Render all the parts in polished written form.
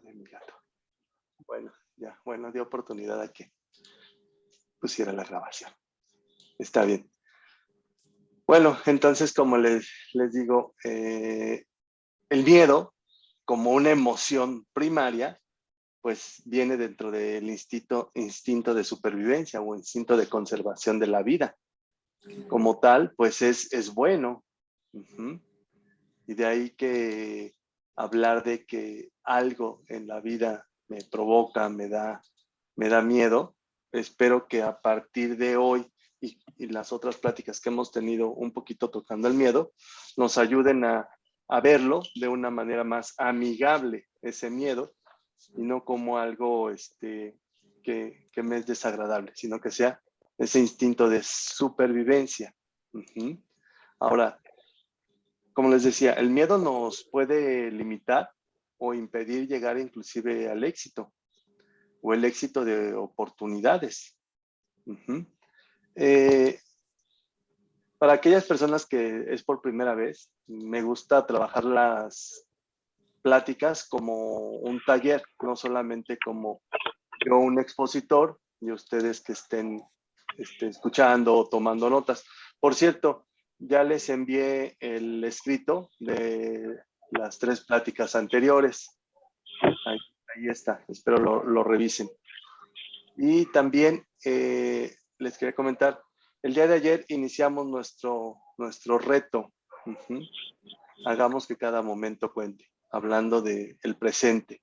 de mi gato. Bueno, ya, bueno, dio oportunidad a que pusiera la grabación. Está bien. Bueno, entonces, como les digo, el miedo, como una emoción primaria, pues viene dentro del instinto de supervivencia o instinto de conservación de la vida. Como tal, pues es bueno. Uh-huh. Y de ahí que hablar de que algo en la vida me provoca, me da miedo. Espero que a partir de hoy y las otras pláticas que hemos tenido un poquito tocando el miedo, nos ayuden a verlo de una manera más amigable, ese miedo, y no como algo que me es desagradable, sino que sea ese instinto de supervivencia. Uh-huh. Ahora, como les decía, el miedo nos puede limitar o impedir llegar inclusive al éxito o el éxito de oportunidades. Uh-huh. Para aquellas personas que es por primera vez, me gusta trabajar las pláticas como un taller, no solamente como yo un expositor y ustedes que estén escuchando o tomando notas. Por cierto, ya les envié el escrito de las 3 pláticas anteriores. Ahí está, espero lo revisen. Y también les quería comentar, el día de ayer iniciamos nuestro reto. Uh-huh. Hagamos que cada momento cuente, hablando del presente,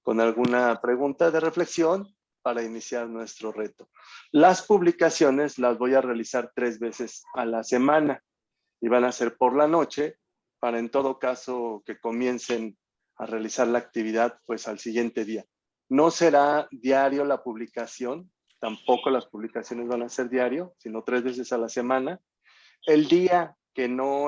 con alguna pregunta de reflexión para iniciar nuestro reto. Las publicaciones las voy a realizar 3 veces a la semana y van a ser por la noche, para en todo caso que comiencen a realizar la actividad pues al siguiente día. No será diario la publicación, tampoco las publicaciones van a ser diario, sino 3 veces a la semana. El día que no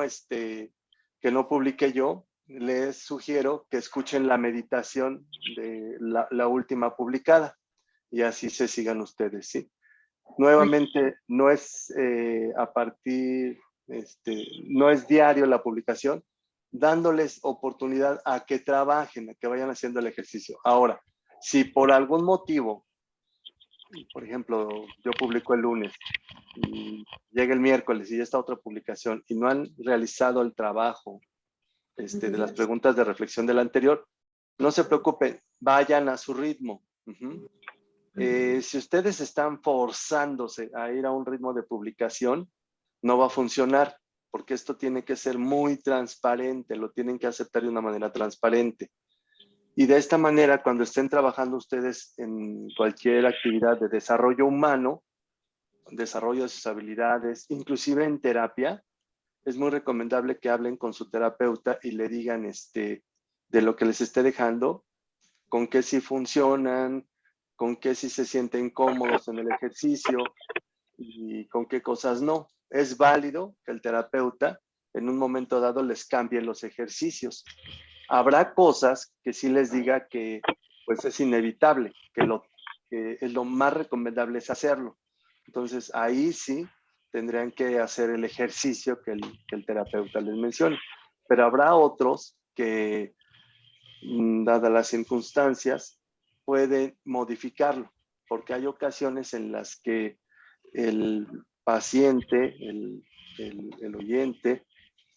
publique yo, les sugiero que escuchen la meditación de la última publicada y así se sigan ustedes, ¿sí? Nuevamente, no es no es diario la publicación, dándoles oportunidad a que trabajen, a que vayan haciendo el ejercicio. Ahora, si por algún motivo, por ejemplo, yo publico el lunes y llega el miércoles y ya está otra publicación y no han realizado el trabajo de las preguntas de reflexión del anterior, no se preocupen, vayan a su ritmo. Uh-huh. Si ustedes están forzándose a ir a un ritmo de publicación, no va a funcionar, porque esto tiene que ser muy transparente, lo tienen que aceptar de una manera transparente. Y de esta manera, cuando estén trabajando ustedes en cualquier actividad de desarrollo humano, desarrollo de sus habilidades, inclusive en terapia, es muy recomendable que hablen con su terapeuta y le digan de lo que les esté dejando, con qué sí funcionan, con qué sí se sienten cómodos en el ejercicio y con qué cosas no. Es válido que el terapeuta en un momento dado les cambie los ejercicios. Habrá cosas que sí les diga que pues es inevitable, que es lo más recomendable es hacerlo. Entonces ahí sí tendrían que hacer el ejercicio que el terapeuta les mencione. Pero habrá otros que, dadas las circunstancias, pueden modificarlo, porque hay ocasiones en las que el paciente, el oyente,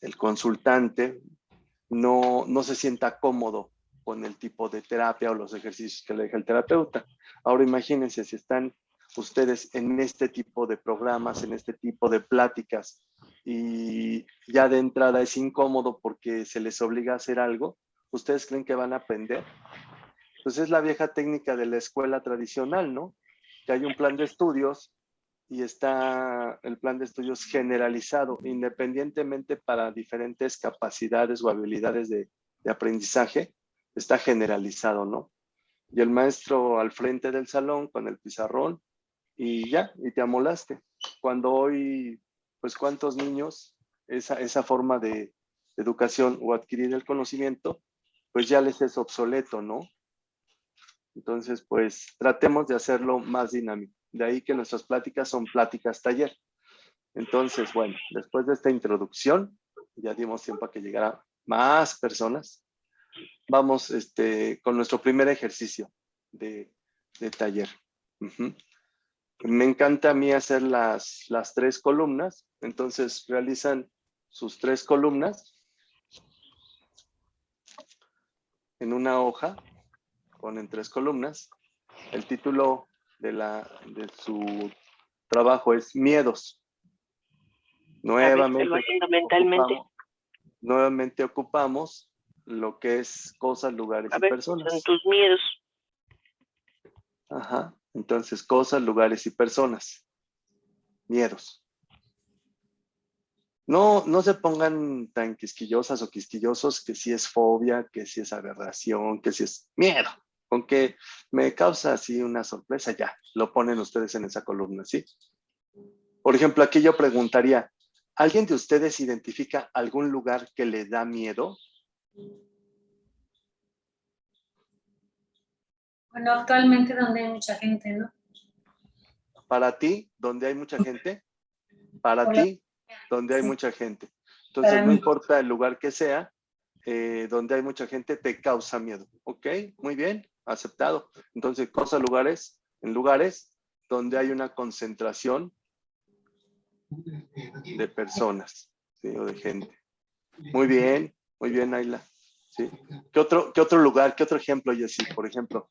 el consultante, no se sienta cómodo con el tipo de terapia o los ejercicios que le deja el terapeuta. Ahora imagínense si están ustedes en este tipo de programas, en este tipo de pláticas y ya de entrada es incómodo porque se les obliga a hacer algo, ¿ustedes creen que van a aprender? Pues es la vieja técnica de la escuela tradicional, ¿no? Que hay un plan de estudios y está el plan de estudios generalizado, independientemente para diferentes capacidades o habilidades de aprendizaje, está generalizado, ¿no? Y el maestro al frente del salón con el pizarrón y ya, y te amolaste. Cuando hoy, pues cuántos niños, esa forma de educación o adquirir el conocimiento, pues ya les es obsoleto, ¿no? Entonces, pues tratemos de hacerlo más dinámico. De ahí que nuestras pláticas son pláticas taller. Entonces, bueno, después de esta introducción, ya dimos tiempo a que llegara más personas. vamos con nuestro primer ejercicio de taller. Me encanta a mí hacer las 3 columnas, entonces realizan sus 3 columnas en una hoja, ponen 3 columnas. El título de su trabajo es Miedos. Nuevamente ocupamos lo que es cosas, lugares y personas. Son tus miedos. Ajá. Entonces, cosas, lugares y personas. Miedos. No se pongan tan quisquillosas o quisquillosos que si es fobia, que si es aberración, que si es miedo. Con que me causa así una sorpresa, ya, lo ponen ustedes en esa columna, ¿sí? Por ejemplo, aquí yo preguntaría, ¿alguien de ustedes identifica algún lugar que le da miedo? Bueno, actualmente donde hay mucha gente, ¿no? Para ti, donde hay mucha gente. Para ti, donde hay mucha gente. Entonces, no importa el lugar que sea, donde hay mucha gente te causa miedo. ¿Ok? Muy bien, aceptado. Entonces, cosas, lugares, en lugares donde hay una concentración de personas, ¿sí? O de gente. Muy bien, Ayla. ¿Sí? ¿Qué otro lugar, qué otro ejemplo, Jessy, por ejemplo?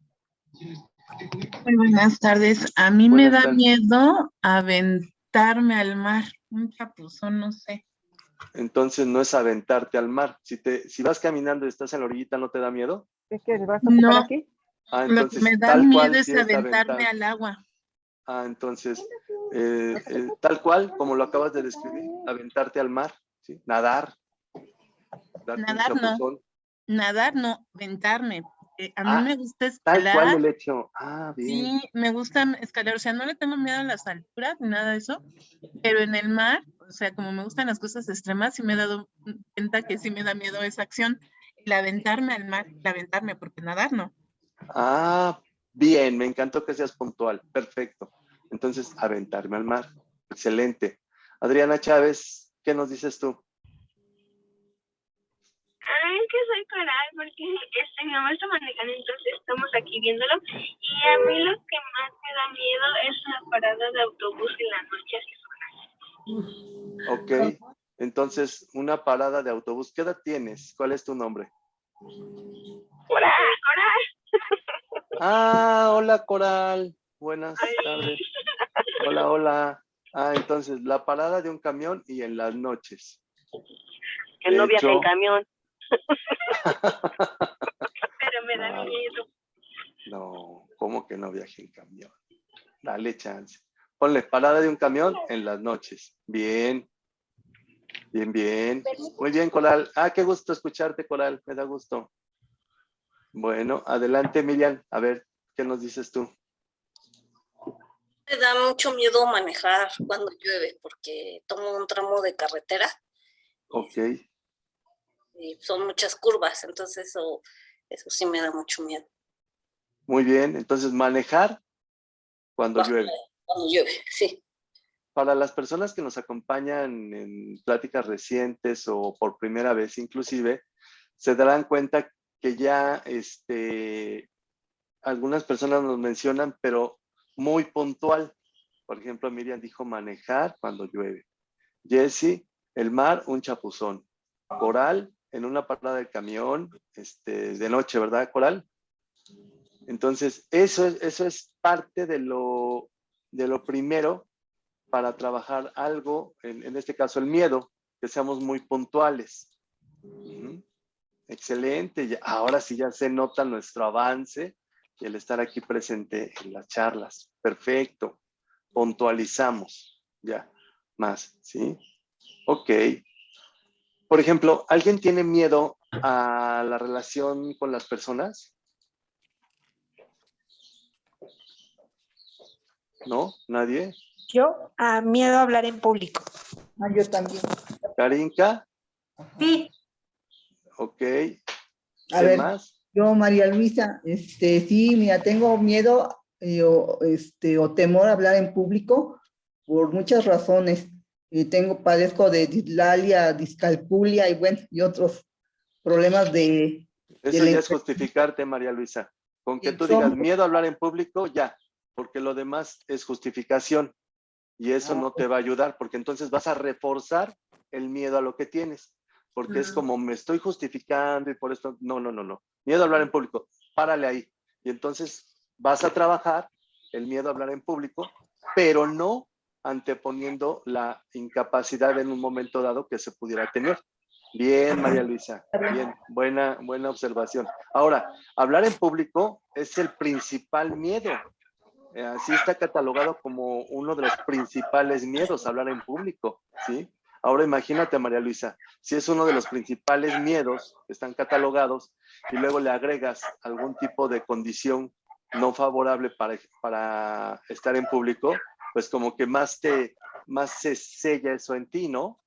Muy buenas tardes. A mí Buenas me da tardes. miedo aventarme al mar, un chapuzón, no sé. Entonces no es aventarte al mar. Si vas caminando y estás en la orillita, ¿no te da miedo? ¿Qué quieres? ¿Vas a ocupar No, aquí? Ah, lo que entonces me da tal miedo cual es sí es aventarme aventar. al agua. Ah, entonces tal cual como lo acabas de describir, aventarte al mar, ¿sí? Nadar, darte un chapuzón. Nadar no, aventarme. A mí Ah, me gusta tal cual escalar. el hecho. Ah, bien. Sí, me gusta escalar, o sea, no le tengo miedo a las alturas ni nada de eso, pero en el mar, o sea, como me gustan las cosas extremas, sí me he dado cuenta que sí me da miedo esa acción, el aventarme al mar, el aventarme, porque nadar no. Ah, bien, me encantó que seas puntual. Perfecto. Entonces, aventarme al mar. Excelente. Adriana Chávez, ¿qué nos dices tú? Es que soy Coral porque mi mamá está manejando, entonces estamos aquí viéndolo. Y a mí lo que más me da miedo es la parada de autobús en la noche. Ok, entonces una parada de autobús. ¿Qué edad tienes? ¿Cuál es tu nombre? Coral. Ah, hola Coral. Buenas tardes. Hola. Ah, entonces la parada de un camión y en las noches. Que no viaja en camión. Pero me da miedo. No, ¿cómo que no viaje en camión? Dale chance. Ponle parada de un camión en las noches. Bien. Muy bien, Coral. Ah, qué gusto escucharte, Coral. Me da gusto. Bueno, adelante, Miriam. A ver, ¿qué nos dices tú? Me da mucho miedo manejar cuando llueve porque tomo un tramo de carretera. Ok. Y son muchas curvas, entonces eso sí me da mucho miedo. Muy bien, entonces manejar cuando llueve. Cuando llueve, sí. Para las personas que nos acompañan en pláticas recientes o por primera vez inclusive, se darán cuenta que ya algunas personas nos mencionan, pero muy puntual. Por ejemplo, Miriam dijo manejar cuando llueve. Jessy, el mar, un chapuzón. Coral, en una parada del camión, de noche, ¿verdad, Coral? Entonces, eso es parte de lo primero para trabajar algo, en este caso el miedo, que seamos muy puntuales. Excelente, ahora sí ya se nota nuestro avance y el estar aquí presente en las charlas. Perfecto, puntualizamos ya más, ¿sí? Ok. Por ejemplo, ¿alguien tiene miedo a la relación con las personas? ¿No? ¿Nadie? Yo, miedo a hablar en público. Yo también. ¿Karinka? Sí. Ok. A ver, más? yo, María Luisa, sí, mira, tengo miedo o temor a hablar en público por muchas razones. Padezco de dislalia, discalculia y bueno, y otros problemas de Eso ya es justificarte, María Luisa. Con que tú digas miedo a hablar en público, ya, porque lo demás es justificación y eso no te va a ayudar, porque entonces vas a reforzar el miedo a lo que tienes, porque es como me estoy justificando y por esto, no. Miedo a hablar en público, párale ahí. Y entonces vas a trabajar el miedo a hablar en público, pero no anteponiendo la incapacidad en un momento dado que se pudiera tener. Bien, María Luisa, bien, buena observación. Ahora, hablar en público es el principal miedo. Así está catalogado como uno de los principales miedos, hablar en público, ¿sí? Ahora imagínate, María Luisa, si es uno de los principales miedos que están catalogados y luego le agregas algún tipo de condición no favorable para estar en público, pues como que más se sella eso en ti, ¿no?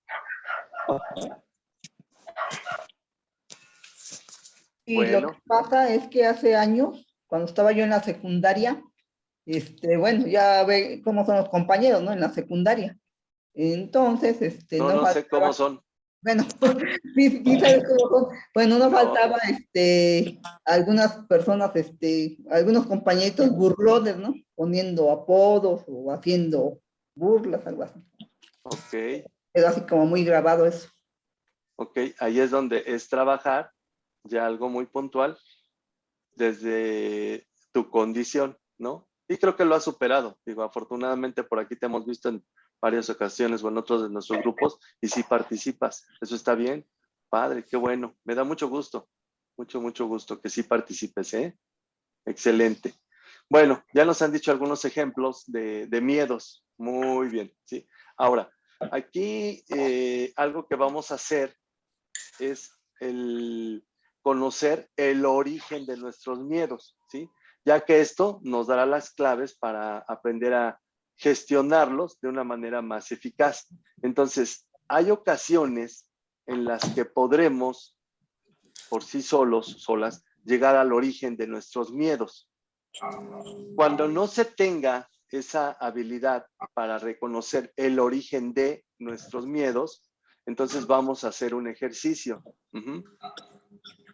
Y Bueno. lo que pasa es que hace años, cuando estaba yo en la secundaria, bueno, ya ve cómo son los compañeros, ¿no? En la secundaria. Entonces, No sé cómo son. Bueno, sí sabes cómo son. Bueno, no No. faltaba, algunas personas, algunos compañeritos burlones, ¿no? Poniendo apodos o haciendo burlas, algo así. Ok. Quedó así como muy grabado eso. Ok, ahí es donde es trabajar ya algo muy puntual desde tu condición, ¿no? Y creo que lo has superado. Digo, afortunadamente por aquí te hemos visto en varias ocasiones o en otros de nuestros grupos y sí participas. Eso está bien. Padre, qué bueno. Me da mucho gusto. Mucho gusto que sí participes, ¿eh? Excelente. Bueno, ya nos han dicho algunos ejemplos de miedos. Muy bien, ¿sí? Ahora, aquí algo que vamos a hacer es el conocer el origen de nuestros miedos, ¿sí? Ya que esto nos dará las claves para aprender a gestionarlos de una manera más eficaz. Entonces, hay ocasiones en las que podremos, por sí solas, llegar al origen de nuestros miedos. Cuando no se tenga esa habilidad para reconocer el origen de nuestros miedos, entonces vamos a hacer un ejercicio.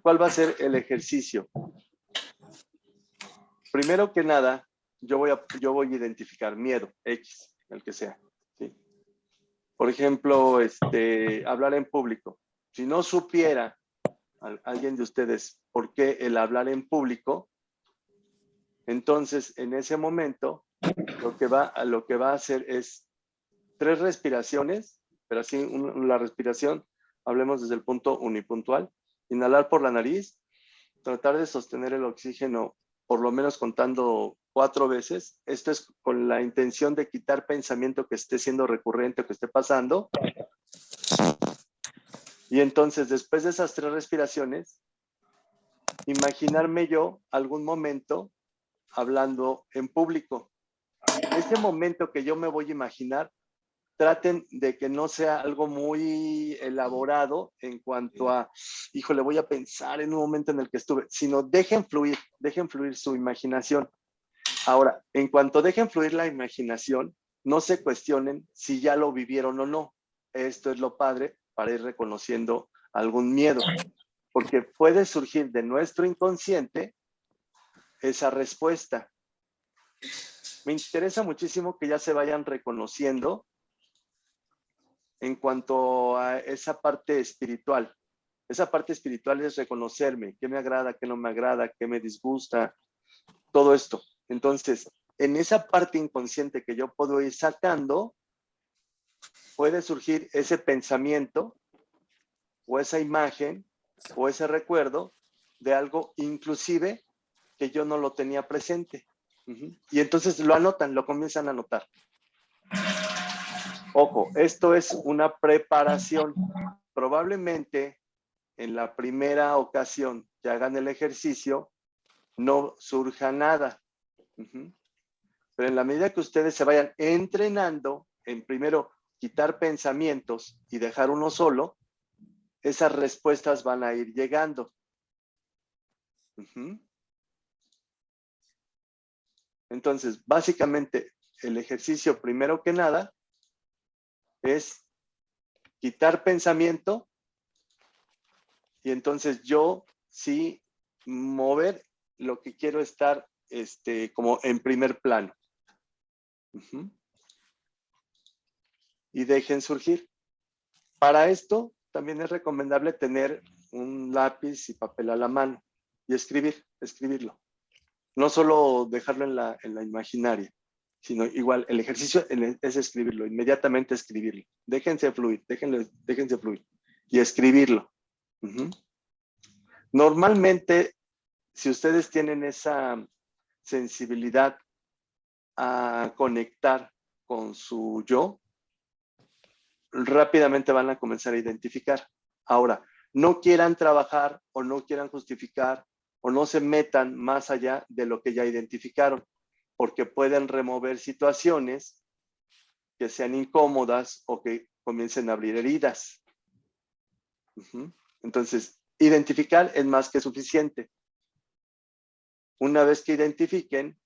¿Cuál va a ser el ejercicio? Primero que nada, yo voy a identificar miedo, X, el que sea, ¿sí? Por ejemplo, hablar en público. Si no supiera alguien de ustedes por qué el hablar en público, entonces en ese momento lo que va a hacer es 3 respiraciones, pero así la respiración, hablemos desde el punto unipuntual. Inhalar por la nariz, tratar de sostener el oxígeno por lo menos contando 4 veces. Esto es con la intención de quitar pensamiento que esté siendo recurrente o que esté pasando. Y entonces, después de esas 3 respiraciones, imaginarme yo algún momento hablando en público. Ese momento que yo me voy a imaginar, traten de que no sea algo muy elaborado en cuanto a, híjole, voy a pensar en un momento en el que estuve, sino dejen fluir su imaginación. Ahora, en cuanto dejen fluir la imaginación, no se cuestionen si ya lo vivieron o no. Esto es lo padre para ir reconociendo algún miedo, porque puede surgir de nuestro inconsciente esa respuesta. Me interesa muchísimo que ya se vayan reconociendo en cuanto a esa parte espiritual. Esa parte espiritual es reconocerme, qué me agrada, qué no me agrada, qué me disgusta, todo esto. Entonces, en esa parte inconsciente que yo puedo ir sacando, puede surgir ese pensamiento o esa imagen o ese recuerdo de algo inclusive que yo no lo tenía presente. Y entonces lo anotan, lo comienzan a anotar. Ojo, esto es una preparación. Probablemente en la primera ocasión que hagan el ejercicio no surja nada. Pero en la medida que ustedes se vayan entrenando en primero quitar pensamientos y dejar uno solo, esas respuestas van a ir llegando. Entonces, básicamente, el ejercicio primero que nada es quitar pensamiento y entonces yo sí mover lo que quiero estar como en primer plano. Y dejen surgir. Para esto también es recomendable tener un lápiz y papel a la mano y escribirlo. No solo dejarlo en la imaginaria, sino igual el ejercicio es escribirlo, inmediatamente escribirlo. Déjense fluir, déjense fluir y escribirlo. Normalmente, si ustedes tienen esa sensibilidad a conectar con su yo, rápidamente van a comenzar a identificar. Ahora, no quieran trabajar o no quieran justificar o no se metan más allá de lo que ya identificaron, porque pueden remover situaciones que sean incómodas o que comiencen a abrir heridas. Entonces, identificar es más que suficiente. Una vez que identifiquen,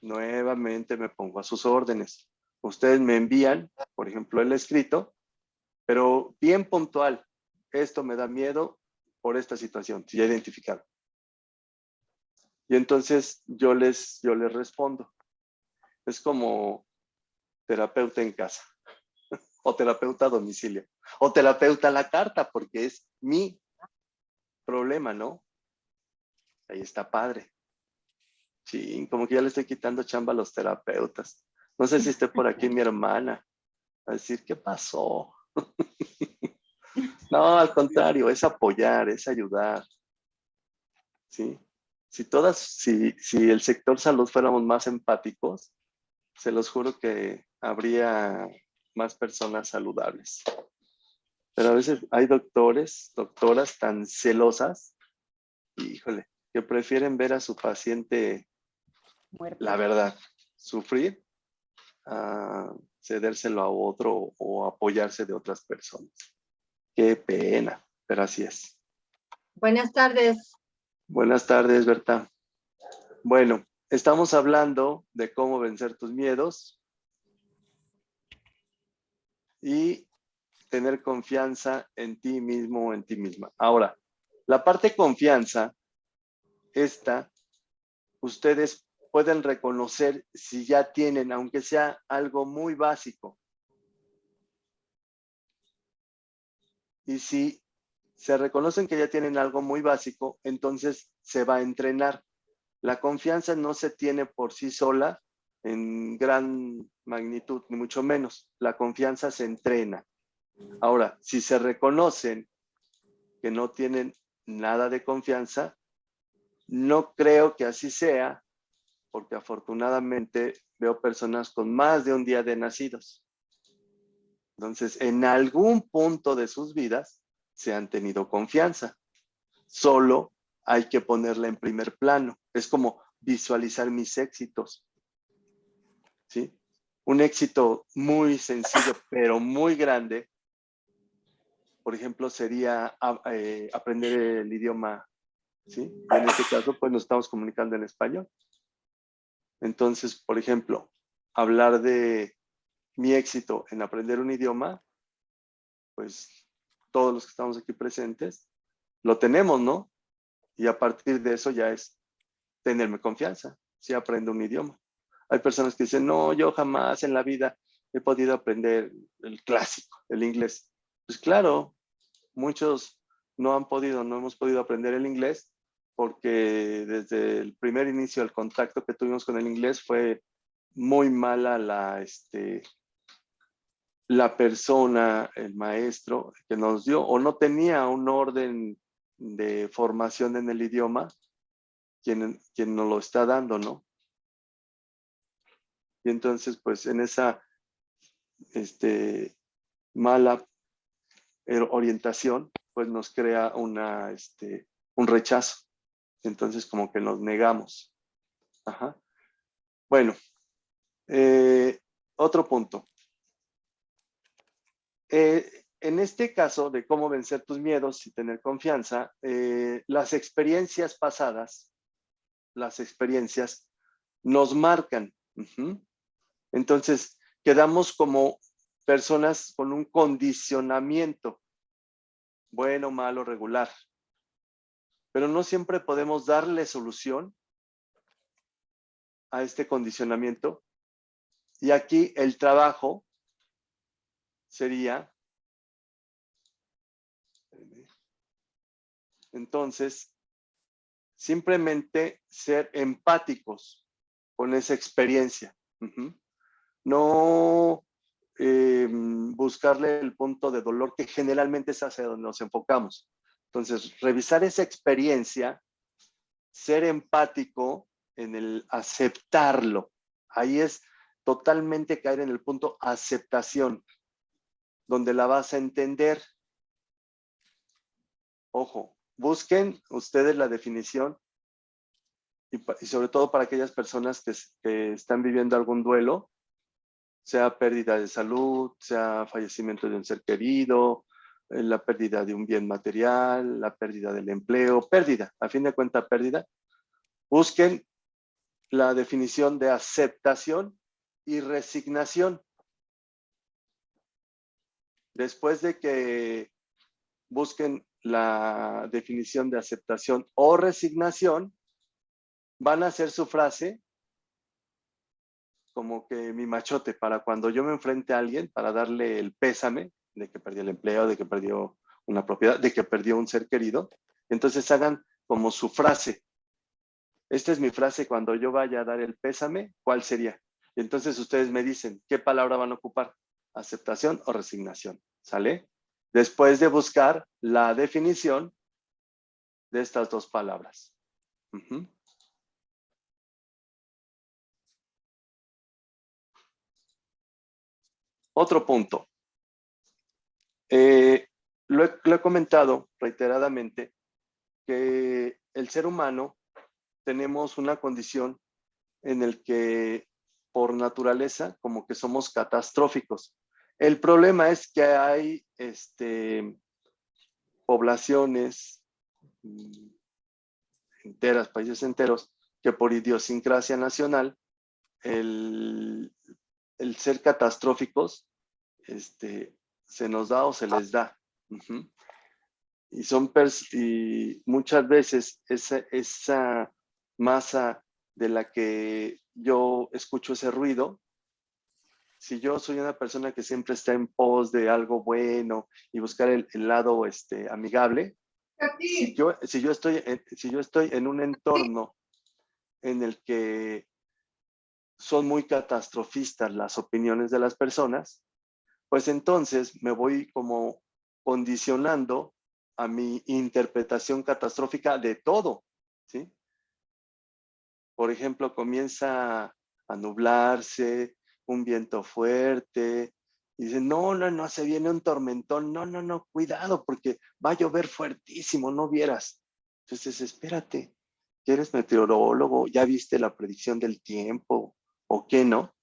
nuevamente me pongo a sus órdenes. Ustedes me envían, por ejemplo, el escrito, pero bien puntual. Esto me da miedo por esta situación, si ya identificaron. Y entonces yo les respondo. Es como terapeuta en casa, o terapeuta a domicilio, o terapeuta a la carta, porque es mi problema, ¿no? Ahí está padre. Sí, como que ya le estoy quitando chamba a los terapeutas. No sé si esté por aquí mi hermana a decir, ¿qué pasó? No, al contrario, es apoyar, es ayudar. ¿Sí? Si el sector salud fuéramos más empáticos, se los juro que habría más personas saludables. Pero a veces hay doctores, doctoras tan celosas, híjole, que prefieren ver a su paciente, la verdad, sufrir, a cedérselo a otro o apoyarse de otras personas. Qué pena, pero así es. Buenas tardes. Buenas tardes, Berta. Bueno, estamos hablando de cómo vencer tus miedos y tener confianza en ti mismo o en ti misma. Ahora, la parte confianza, ustedes pueden reconocer si ya tienen, aunque sea algo muy básico. Y si se reconocen que ya tienen algo muy básico, entonces se va a entrenar. La confianza no se tiene por sí sola en gran magnitud, ni mucho menos. La confianza se entrena. Ahora, si se reconocen que no tienen nada de confianza, no creo que así sea, porque afortunadamente veo personas con más de un día de nacidos. Entonces, en algún punto de sus vidas se han tenido confianza. Solo hay que ponerla en primer plano. Es como visualizar mis éxitos. ¿Sí? Un éxito muy sencillo, pero muy grande, por ejemplo, sería aprender el idioma. ¿Sí? En este caso, pues nos estamos comunicando en español. Entonces, por ejemplo, hablar de mi éxito en aprender un idioma, pues todos los que estamos aquí presentes lo tenemos, ¿no? Y a partir de eso ya es tenerme confianza, si aprendo un idioma. Hay personas que dicen, no, yo jamás en la vida he podido aprender el clásico, el inglés. Pues claro, muchos no hemos podido aprender el inglés porque desde el primer inicio del contacto que tuvimos con el inglés fue muy mala la persona, el maestro que nos dio, o no tenía un orden de formación en el idioma, quien nos lo está dando, ¿no? Y entonces, pues en esa mala orientación, pues nos crea un rechazo. Entonces, como que nos negamos. Ajá. Bueno, otro punto. En este caso de cómo vencer tus miedos y tener confianza, las experiencias pasadas, las experiencias nos marcan. Entonces, quedamos como personas con un condicionamiento, bueno, malo, regular. pero no siempre podemos darle solución a este condicionamiento. Y aquí el trabajo sería, entonces, simplemente ser empáticos con esa experiencia. No buscarle el punto de dolor, que generalmente es hacia donde nos enfocamos. Entonces, revisar esa experiencia, ser empático en el aceptarlo. Ahí es totalmente caer en el punto aceptación, donde la vas a entender. Ojo, busquen ustedes la definición y sobre todo para aquellas personas que están viviendo algún duelo, sea pérdida de salud, sea fallecimiento de un ser querido, la pérdida de un bien material, la pérdida del empleo, pérdida, a fin de cuentas pérdida. Busquen la definición de aceptación y resignación. Después de que busquen la definición de aceptación o resignación, van a hacer su frase como que mi machote para cuando yo me enfrente a alguien para darle el pésame de que perdió el empleo, de que perdió una propiedad, de que perdió un ser querido. Entonces hagan como su frase. Esta es mi frase cuando yo vaya a dar el pésame, ¿cuál sería? Y entonces ustedes me dicen, ¿qué palabra van a ocupar? ¿Aceptación o resignación? ¿Sale? Después de buscar la definición de estas dos palabras. Otro punto. Lo he comentado reiteradamente que el ser humano tenemos una condición en el que por naturaleza como que somos catastróficos. El problema es que hay poblaciones enteras, países enteros, que por idiosincrasia nacional, el ser catastróficos se nos da o se les da. Y muchas veces esa masa de la que yo escucho ese ruido, si yo soy una persona que siempre está en pos de algo bueno y buscar el lado amigable, si yo estoy en un entorno en el que son muy catastrofistas las opiniones de las personas, pues entonces me voy como condicionando a mi interpretación catastrófica de todo, ¿sí? Por ejemplo, comienza a nublarse, un viento fuerte, y dicen, no, se viene un tormentón, no, cuidado, porque va a llover fuertísimo, no vieras. Entonces, espérate, ¿ya eres meteorólogo? ¿Ya viste la predicción del tiempo? ¿O qué no?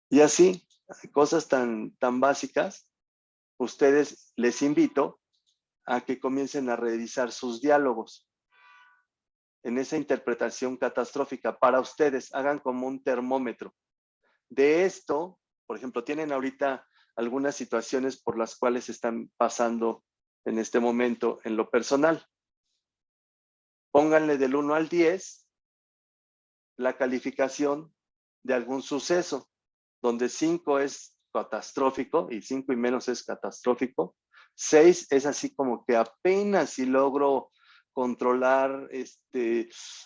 Y así, cosas tan básicas, ustedes les invito a que comiencen a revisar sus diálogos en esa interpretación catastrófica. Para ustedes, hagan como un termómetro. De esto, por ejemplo, tienen ahorita algunas situaciones por las cuales están pasando en este momento en lo personal. Pónganle del 1 al 10 la calificación de algún suceso, donde 5 es catastrófico y 5 y menos es catastrófico. 6 es así como que apenas si logro controlar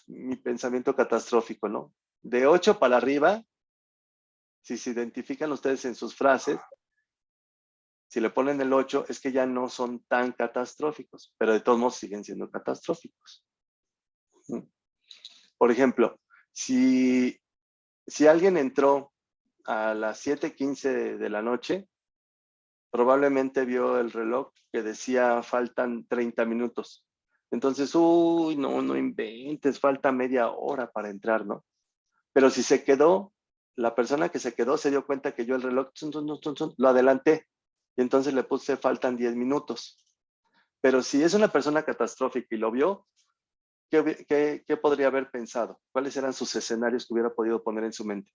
mi pensamiento catastrófico, ¿no? De 8 para arriba, si se identifican ustedes en sus frases, si le ponen el 8 es que ya no son tan catastróficos, pero de todos modos siguen siendo catastróficos. Por ejemplo, si alguien entró a las 7:15 de la noche, probablemente vio el reloj que decía faltan 30 minutos. Entonces, no inventes, falta media hora para entrar, ¿no? Pero si se quedó, la persona que se quedó se dio cuenta que yo el reloj lo adelanté y entonces le puse faltan 10 minutos. Pero si es una persona catastrófica y lo vio, ¿qué podría haber pensado? ¿Cuáles eran sus escenarios que hubiera podido poner en su mente?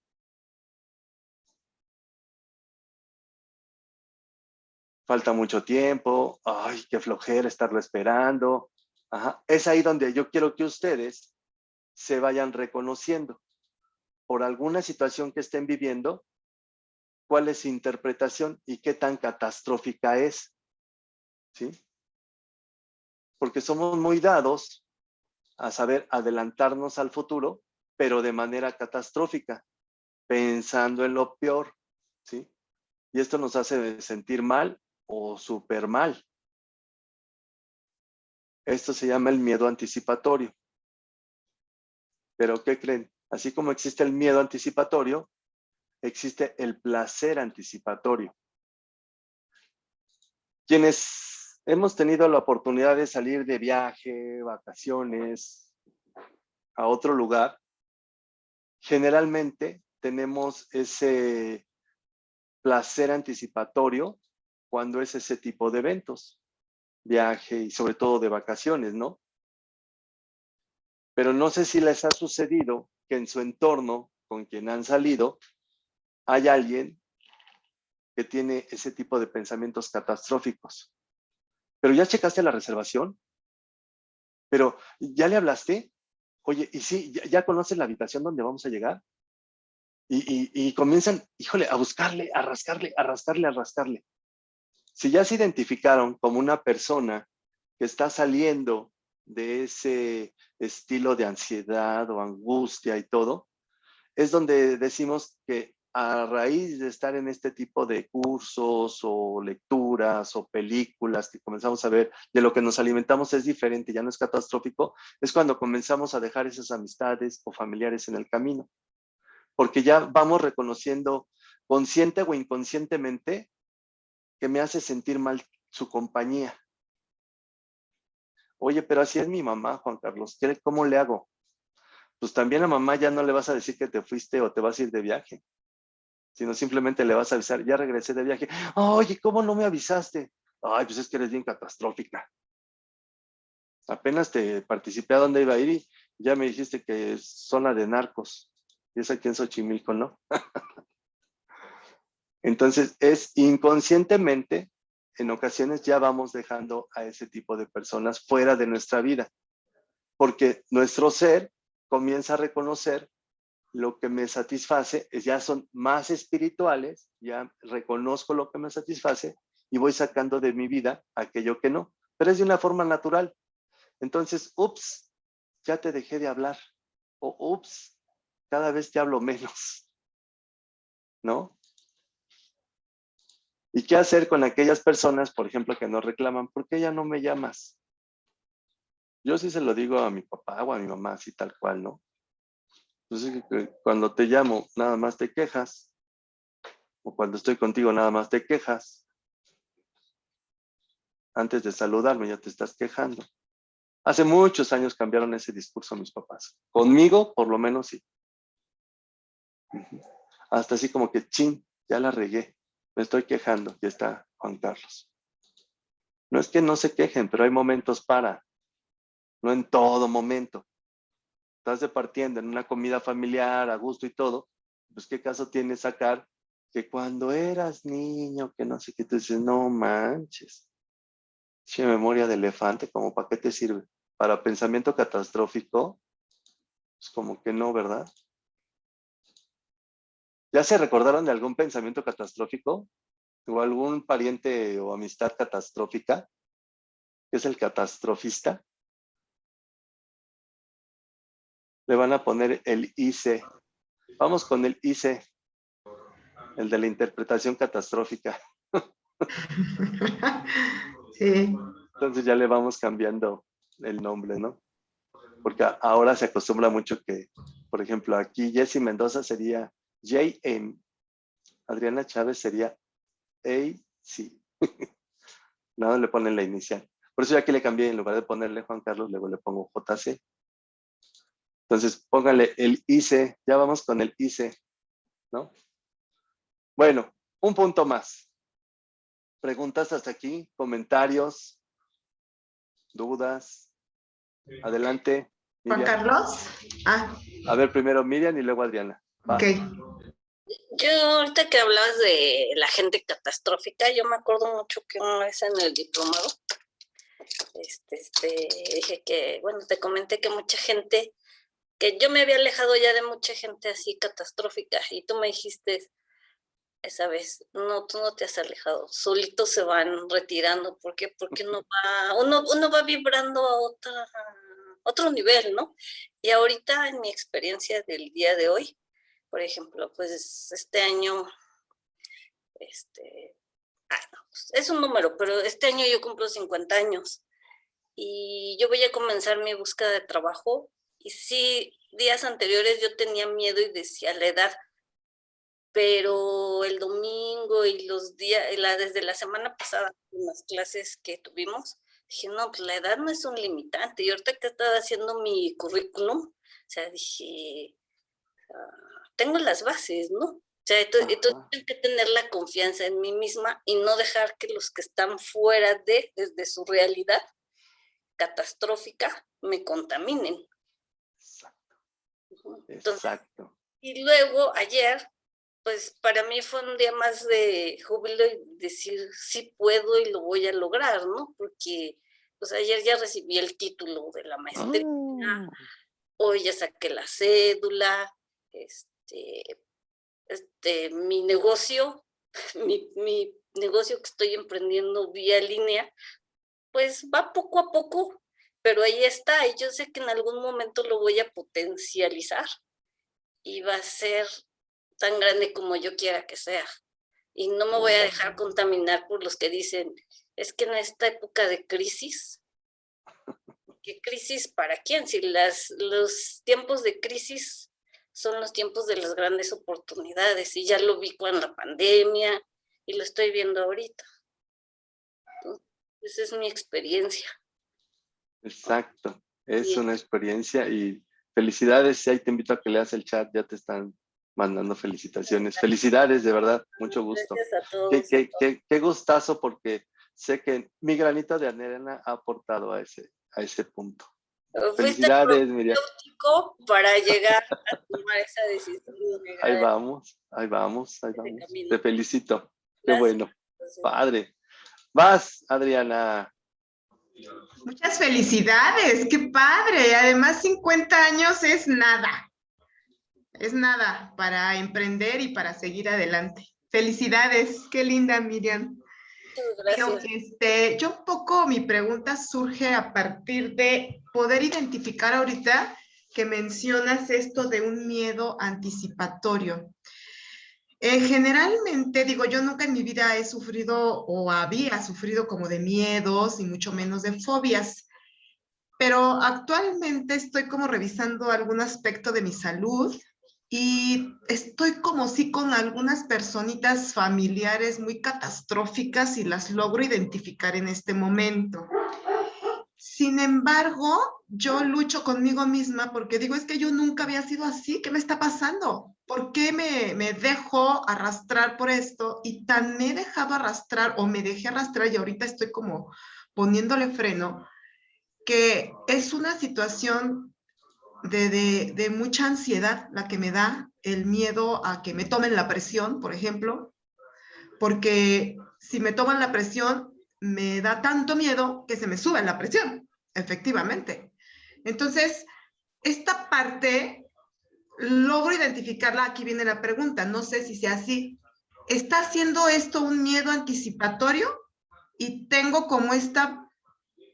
falta mucho tiempo, ay, qué flojera estarlo esperando. Ajá. Es ahí donde yo quiero que ustedes se vayan reconociendo por alguna situación que estén viviendo, cuál es su interpretación y qué tan catastrófica es, ¿sí? Porque somos muy dados a saber adelantarnos al futuro, pero de manera catastrófica, pensando en lo peor, ¿sí? Y esto nos hace sentir mal o súper mal. Esto se llama el miedo anticipatorio. Pero ¿qué creen? Así como existe el miedo anticipatorio, existe el placer anticipatorio. Quienes hemos tenido la oportunidad de salir de viaje, vacaciones, a otro lugar, generalmente tenemos ese placer anticipatorio cuando es ese tipo de eventos, viaje y sobre todo de vacaciones, ¿no? Pero no sé si les ha sucedido que en su entorno con quien han salido hay alguien que tiene ese tipo de pensamientos catastróficos. Pero ya checaste la reservación, pero ya le hablaste, oye, y sí, ya conoces la habitación donde vamos a llegar, y comienzan, híjole, a buscarle, a rascarle, a rascarle, a rascarle. Si ya se identificaron como una persona que está saliendo de ese estilo de ansiedad o angustia y todo, es donde decimos que a raíz de estar en este tipo de cursos o lecturas o películas que comenzamos a ver, de lo que nos alimentamos es diferente, ya no es catastrófico, es cuando comenzamos a dejar esas amistades o familiares en el camino. Porque ya vamos reconociendo consciente o inconscientemente que me hace sentir mal su compañía. Oye, pero así es mi mamá, Juan Carlos, ¿cómo le hago? Pues también a mamá ya no le vas a decir que te fuiste o te vas a ir de viaje, sino simplemente le vas a avisar, ya regresé de viaje. Oye, ¿cómo no me avisaste? Ay, pues es que eres bien catastrófica. Apenas te participé a dónde iba a ir y ya me dijiste que es zona de narcos. Y es aquí en Xochimilco, ¿no? Entonces, es inconscientemente, en ocasiones ya vamos dejando a ese tipo de personas fuera de nuestra vida, porque nuestro ser comienza a reconocer lo que me satisface, ya son más espirituales, ya reconozco lo que me satisface y voy sacando de mi vida aquello que no, pero es de una forma natural. Entonces, ups, ya te dejé de hablar, o ups, cada vez te hablo menos, ¿no? ¿Y qué hacer con aquellas personas, por ejemplo, que no reclaman? ¿Por qué ya no me llamas? Yo sí se lo digo a mi papá o a mi mamá, así tal cual, ¿no? Entonces, cuando te llamo, nada más te quejas. O cuando estoy contigo, nada más te quejas. Antes de saludarme, ya te estás quejando. Hace muchos años cambiaron ese discurso mis papás. Conmigo, por lo menos, sí. Hasta así como que, chin, ya la regué. Me estoy quejando. Ya está Juan Carlos. No es que no se quejen, pero hay momentos para. No en todo momento. Estás departiendo en una comida familiar, a gusto y todo. Pues, ¿qué caso tiene sacar que cuando eras niño, que no sé qué, tú dices, no manches? Che, memoria de elefante, ¿como para qué te sirve? Para pensamiento catastrófico, pues como que no, ¿verdad? ¿Ya se recordaron de algún pensamiento catastrófico? ¿O algún pariente o amistad catastrófica? ¿Qué es el catastrofista? Le van a poner el IC. Vamos con el IC, el de la interpretación catastrófica. Sí. Entonces ya le vamos cambiando el nombre, ¿no? Porque ahora se acostumbra mucho que, por ejemplo, aquí Jessy Mendoza sería JM, Adriana Chávez sería AC. Nada, le ponen la inicial. Por eso ya aquí le cambié, en lugar de ponerle Juan Carlos, luego le pongo JC. Entonces, póngale el IC, ya vamos con el IC, ¿no? Bueno, un punto más. ¿Preguntas hasta aquí? ¿Comentarios? ¿Dudas? Adelante, Juan Miriam. Carlos. Ah, A ver, primero Miriam y luego Adriana. Va. ok. Yo ahorita que hablabas de la gente catastrófica, yo me acuerdo mucho que una vez en el diplomado, dije que, bueno, te comenté que mucha gente, que yo me había alejado ya de mucha gente así catastrófica, y tú me dijiste esa vez, no, tú no te has alejado, solitos se van retirando. ¿Por qué? Porque uno va vibrando a otro nivel, ¿no? Y ahorita en mi experiencia del día de hoy, por ejemplo, pues este año, no, pues, es un número, pero este año yo cumplo 50 años y yo voy a comenzar mi búsqueda de trabajo. Y sí, días anteriores yo tenía miedo y decía la edad, pero el domingo y los días, desde la semana pasada, en las clases que tuvimos, dije, no, pues la edad no es un limitante. Y ahorita que estaba haciendo mi currículum, o sea, dije, tengo las bases, ¿no? O sea, entonces tengo que tener la confianza en mí misma y no dejar que los que están fuera desde su realidad catastrófica, me contaminen. Exacto. Entonces, Exacto. y luego ayer, pues para mí fue un día más de júbilo y decir, sí puedo y lo voy a lograr, ¿no? Porque pues ayer ya recibí el título de la maestría, hoy ya saqué la cédula, mi negocio, mi negocio que estoy emprendiendo vía línea, pues va poco a poco, pero ahí está, y yo sé que en algún momento lo voy a potencializar y va a ser tan grande como yo quiera que sea. Y no me voy a dejar contaminar por los que dicen, es que en esta época de crisis, ¿qué crisis para quién? Si los tiempos de crisis son los tiempos de las grandes oportunidades, y ya lo vi con la pandemia y lo estoy viendo ahorita. Entonces, esa es mi experiencia. Exacto, es una experiencia y felicidades. Ahí te invito a que leas el chat, ya te están mandando felicitaciones. Felicidades, de verdad, mucho gusto. Gracias a todos. Qué gustazo, porque sé que mi granito de arena ha aportado a ese punto. Felicidades, Miriam. Para llegar a tomar esa decisión. Ahí vamos. Te felicito. Qué bueno. Padre. Vas, Adriana. Muchas felicidades, qué padre. Además, 50 años es nada para emprender y para seguir adelante. Felicidades, qué linda, Miriam. Pero, yo un poco, mi pregunta surge a partir de poder identificar ahorita que mencionas esto de un miedo anticipatorio. Generalmente, digo, yo nunca en mi vida he sufrido o había sufrido como de miedos y mucho menos de fobias, pero actualmente estoy como revisando algún aspecto de mi salud y estoy como sí con algunas personitas familiares muy catastróficas y las logro identificar en este momento. Sin embargo, yo lucho conmigo misma porque digo, es que yo nunca había sido así, ¿qué me está pasando? ¿Por qué me dejo arrastrar por esto? Y tan me he dejado arrastrar o me dejé arrastrar y ahorita estoy como poniéndole freno, que es una situación de mucha ansiedad la que me da, el miedo a que me tomen la presión, por ejemplo, porque si me toman la presión, me da tanto miedo que se me sube la presión, efectivamente. Entonces, esta parte logro identificarla, aquí viene la pregunta, no sé si sea así. ¿Está haciendo esto un miedo anticipatorio? Y tengo como esta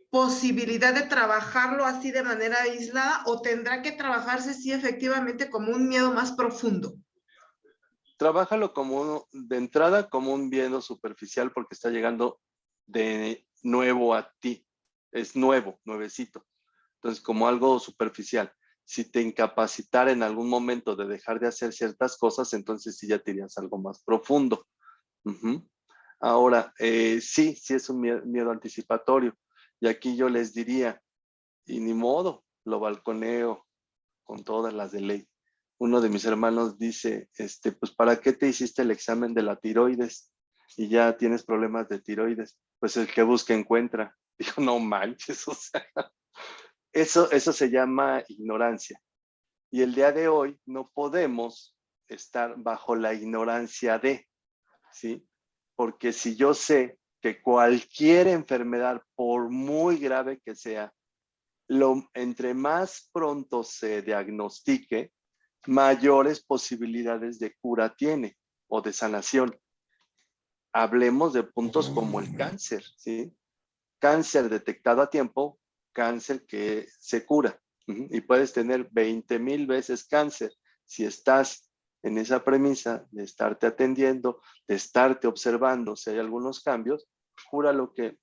posibilidad de trabajarlo así de manera aislada, o tendrá que trabajarse sí efectivamente como un miedo más profundo. Trabájalo de entrada como un miedo superficial, porque está llegando de nuevo a ti. Es nuevecito. Entonces, como algo superficial. Si te incapacitara en algún momento de dejar de hacer ciertas cosas, entonces sí ya te irías algo más profundo. Ahora, sí es un miedo anticipatorio. Y aquí yo les diría, y ni modo, lo balconeo con todas las de ley. Uno de mis hermanos dice, pues ¿para qué te hiciste el examen de la tiroides? Y ya tienes problemas de tiroides. Pues el que busca encuentra. Dijo, no manches, o sea, eso se llama ignorancia. Y el día de hoy no podemos estar bajo la ignorancia de, ¿sí? Porque si yo sé que cualquier enfermedad, por muy grave que sea, entre más pronto se diagnostique, mayores posibilidades de cura tiene o de sanación. Hablemos de puntos como el cáncer, ¿sí? Cáncer detectado a tiempo, cáncer que se cura. Y puedes tener 20,000 veces cáncer si estás en esa premisa de estarte atendiendo, de estarte observando si hay algunos cambios. Cura lo que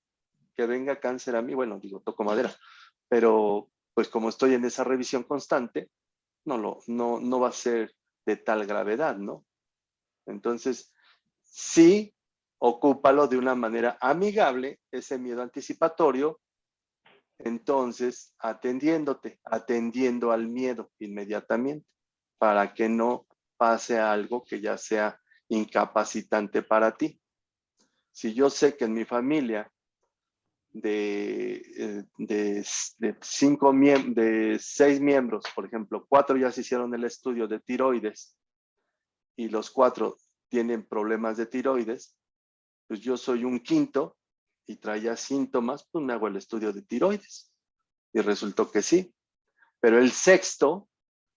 venga cáncer a mí, bueno, digo, toco madera, pero pues como estoy en esa revisión constante, no va a ser de tal gravedad, ¿no? Entonces, sí, ocúpalo de una manera amigable, ese miedo anticipatorio, entonces atendiendo al miedo inmediatamente, para que no pase algo que ya sea incapacitante para ti. Si yo sé que en mi familia de 6 miembros, por ejemplo, 4 ya se hicieron el estudio de tiroides y los 4 tienen problemas de tiroides, pues yo soy un quinto y traía síntomas, pues me hago el estudio de tiroides y resultó que sí. Pero el sexto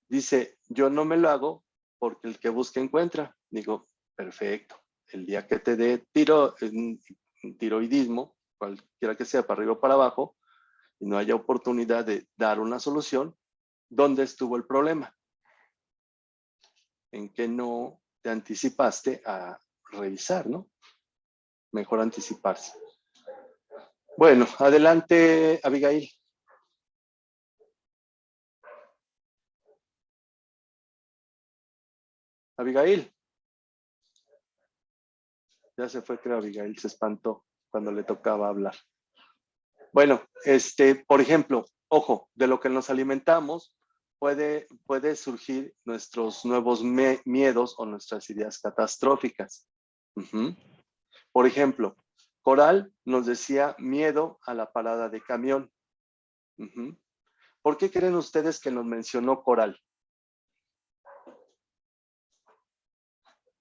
dice, yo no me lo hago porque el que busca encuentra. Digo, perfecto, el día que te dé tiroidismo, cualquiera que sea, para arriba o para abajo, y no haya oportunidad de dar una solución, ¿dónde estuvo el problema? En que no te anticipaste a revisar, ¿no? Mejor anticiparse. Bueno, adelante, Abigail. Abigail. Ya se fue, creo, Abigail, se espantó cuando le tocaba hablar. Bueno, por ejemplo, ojo, de lo que nos alimentamos puede surgir nuestros nuevos miedos o nuestras ideas catastróficas. Por ejemplo, Coral nos decía miedo a la parada de camión. ¿Por qué creen ustedes que nos mencionó Coral?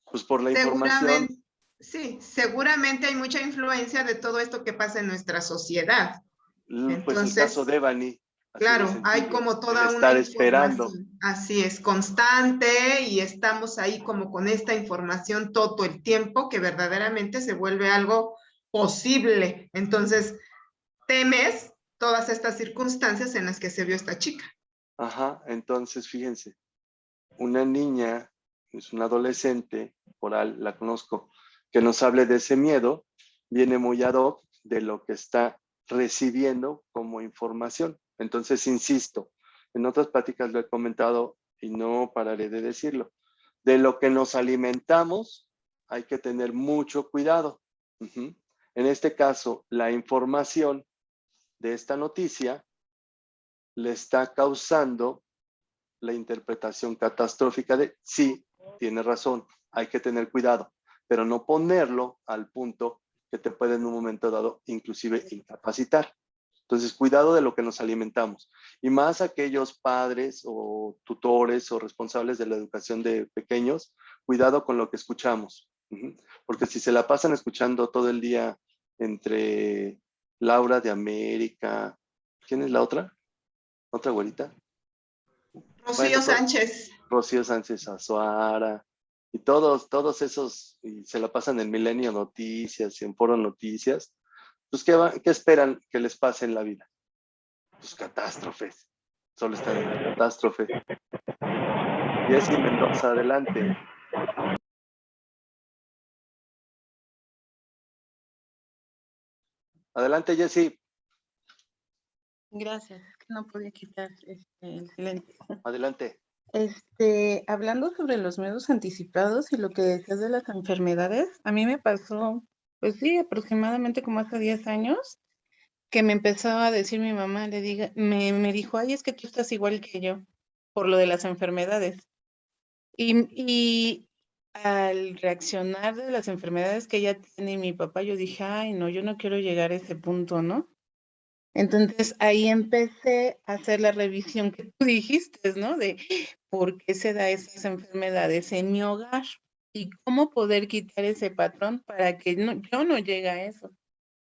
Pues por la información. Sí, seguramente hay mucha influencia de todo esto que pasa en nuestra sociedad. Pues el caso de Evany. Claro, hay como toda una estar esperando. Así es, constante, y estamos ahí como con esta información todo el tiempo que verdaderamente se vuelve algo posible. Entonces, temes todas estas circunstancias en las que se vio esta chica. Ajá, entonces fíjense, una niña, es una adolescente, Coral, la conozco, que nos hable de ese miedo, viene muy ad hoc de lo que está recibiendo como información. Entonces, insisto, en otras pláticas lo he comentado y no pararé de decirlo. De lo que nos alimentamos hay que tener mucho cuidado. En este caso, la información de esta noticia le está causando la interpretación catastrófica de sí, tiene razón, hay que tener cuidado, pero no ponerlo al punto que te puede en un momento dado inclusive incapacitar. Entonces, cuidado de lo que nos alimentamos. Y más aquellos padres o tutores o responsables de la educación de pequeños, cuidado con lo que escuchamos. Porque si se la pasan escuchando todo el día entre Laura de América, ¿quién es la otra? ¿Otra güerita? Rocío Sánchez. Rocío Sánchez Azuara. Y todos esos, y se la pasan en Milenio Noticias y en Foro Noticias. Pues, ¿qué esperan que les pase en la vida? Pues catástrofes. Solo están en la catástrofe. Jessy Mendoza, adelante. Adelante, Jessy. Gracias, es que no podía quitar el silencio. Adelante. Hablando sobre los miedos anticipados y lo que decías de las enfermedades, a mí me pasó, pues sí, aproximadamente como hace 10 años, que me empezó a decir mi mamá, me dijo, ay, es que tú estás igual que yo, por lo de las enfermedades. Y al reaccionar de las enfermedades que ella tiene mi papá, yo dije, ay, no, yo no quiero llegar a ese punto, ¿no? Entonces ahí empecé a hacer la revisión que tú dijiste, ¿no? De por qué se da esas enfermedades en mi hogar y cómo poder quitar ese patrón para que yo no llegue a eso.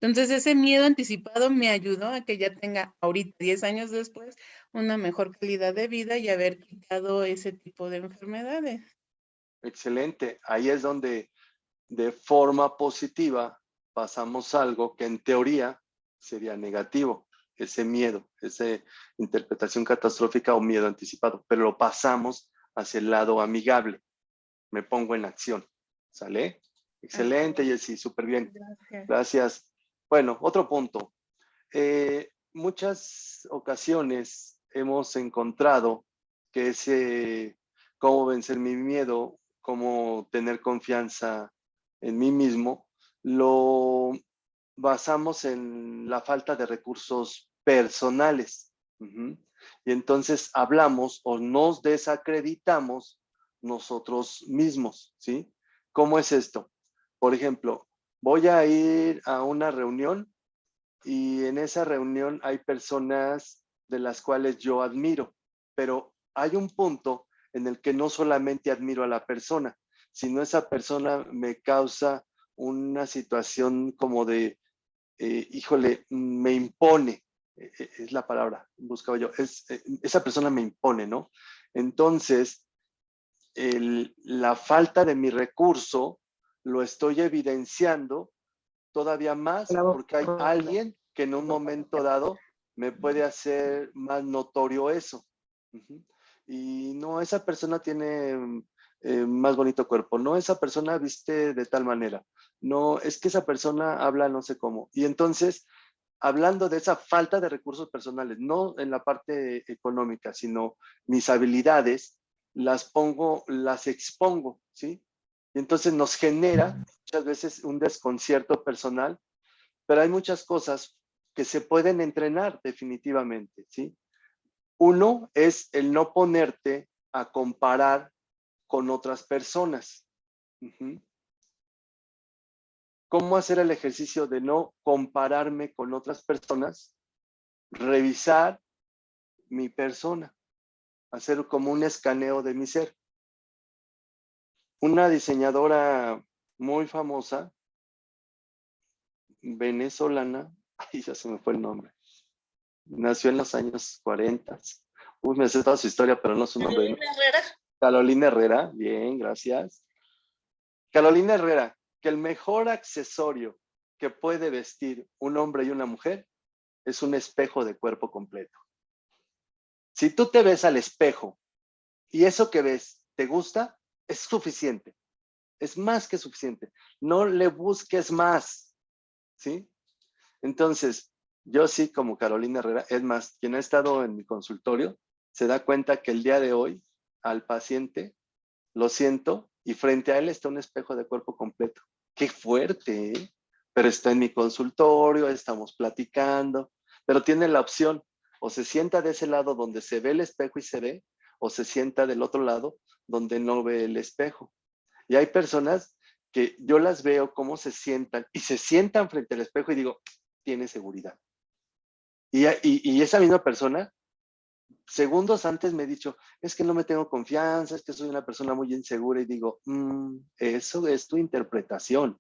Entonces ese miedo anticipado me ayudó a que ya tenga ahorita, 10 años después, una mejor calidad de vida y haber quitado ese tipo de enfermedades. Excelente. Ahí es donde de forma positiva pasamos algo que en teoría sería negativo, ese miedo, esa interpretación catastrófica o miedo anticipado, pero lo pasamos hacia el lado amigable. Me pongo en acción. ¿Sale? Excelente, Jessy, súper bien. Gracias. Gracias. Bueno, otro punto. Muchas ocasiones hemos encontrado que ese cómo vencer mi miedo, cómo tener confianza en mí mismo, lo basamos en la falta de recursos personales. Y entonces hablamos o nos desacreditamos nosotros mismos, ¿sí? ¿Cómo es esto? Por ejemplo, voy a ir a una reunión y en esa reunión hay personas de las cuales yo admiro, pero hay un punto en el que no solamente admiro a la persona, sino esa persona me causa una situación como de, híjole, me impone, es la palabra, buscaba yo, esa persona me impone, ¿no? Entonces, la falta de mi recurso lo estoy evidenciando todavía más porque hay alguien que en un momento dado me puede hacer más notorio eso. Y no, esa persona tiene más bonito cuerpo, no, esa persona viste de tal manera, no, es que esa persona habla no sé cómo. Y entonces, hablando de esa falta de recursos personales, no en la parte económica, sino mis habilidades, las pongo, las expongo, ¿sí? Y entonces nos genera muchas veces un desconcierto personal, pero hay muchas cosas que se pueden entrenar definitivamente, ¿sí? Uno es el no ponerte a comparar con otras personas. ¿Cómo hacer el ejercicio de no compararme con otras personas? Revisar mi persona, hacer como un escaneo de mi ser. Una diseñadora muy famosa, venezolana, ay, ya se me fue el nombre, nació en los años 40. Uy, me sé toda su historia, pero no su nombre. Carolina Herrera. Carolina Herrera, bien, gracias. Carolina Herrera, que el mejor accesorio que puede vestir un hombre y una mujer es un espejo de cuerpo completo. Si tú te ves al espejo y eso que ves te gusta, es suficiente. Es más que suficiente. No le busques más, ¿sí? Entonces, yo sí, como Carolina Herrera, es más, quien ha estado en mi consultorio, se da cuenta que el día de hoy al paciente lo siento y frente a él está un espejo de cuerpo completo. ¡Qué fuerte! ¿Eh? Pero está en mi consultorio, estamos platicando, pero tiene la opción, o se sienta de ese lado donde se ve el espejo y se ve, o se sienta del otro lado donde no ve el espejo. Y hay personas que yo las veo cómo se sientan y se sientan frente al espejo y digo, tiene seguridad. Y esa misma persona, segundos antes me ha dicho, es que no me tengo confianza, es que soy una persona muy insegura y digo, eso es tu interpretación.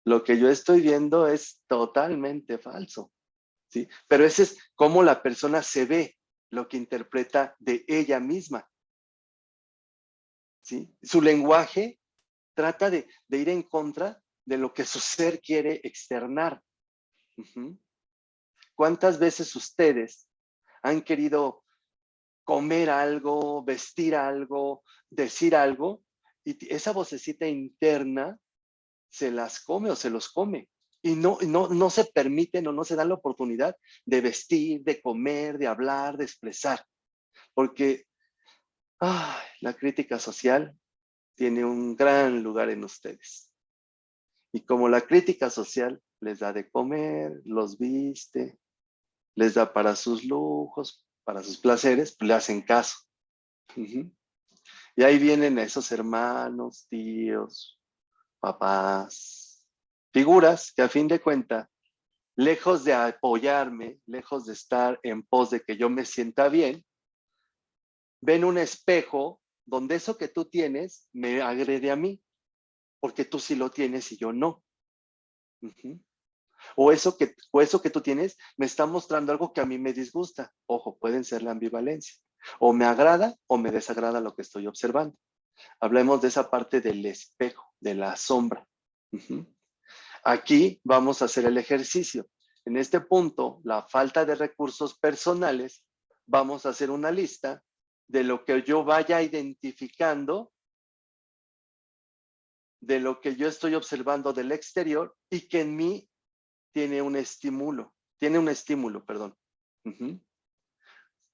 Lo que yo estoy viendo es totalmente falso, ¿sí? Pero ese es cómo la persona se ve, lo que interpreta de ella misma, ¿sí? Su lenguaje trata de ir en contra de lo que su ser quiere externar. ¿Cuántas veces ustedes han querido comer algo, vestir algo, decir algo, y esa vocecita interna se las come o se los come? Y no se permiten o no se dan la oportunidad de vestir, de comer, de hablar, de expresar. Porque la crítica social tiene un gran lugar en ustedes. Y como la crítica social les da de comer, los viste, les da para sus lujos, para sus placeres, pues le hacen caso. Y ahí vienen esos hermanos, tíos, papás, figuras que a fin de cuentas lejos de apoyarme, lejos de estar en pos de que yo me sienta bien, ven un espejo donde eso que tú tienes me agrede a mí, porque tú sí lo tienes y yo no. Ujú. O eso que tú tienes me está mostrando algo que a mí me disgusta. Ojo, pueden ser la ambivalencia. O me agrada o me desagrada lo que estoy observando. Hablemos de esa parte del espejo, de la sombra. Ujú. Aquí vamos a hacer el ejercicio. En este punto, la falta de recursos personales, vamos a hacer una lista de lo que yo vaya identificando, de lo que yo estoy observando del exterior y que en mí tiene un estímulo, perdón. Ujú.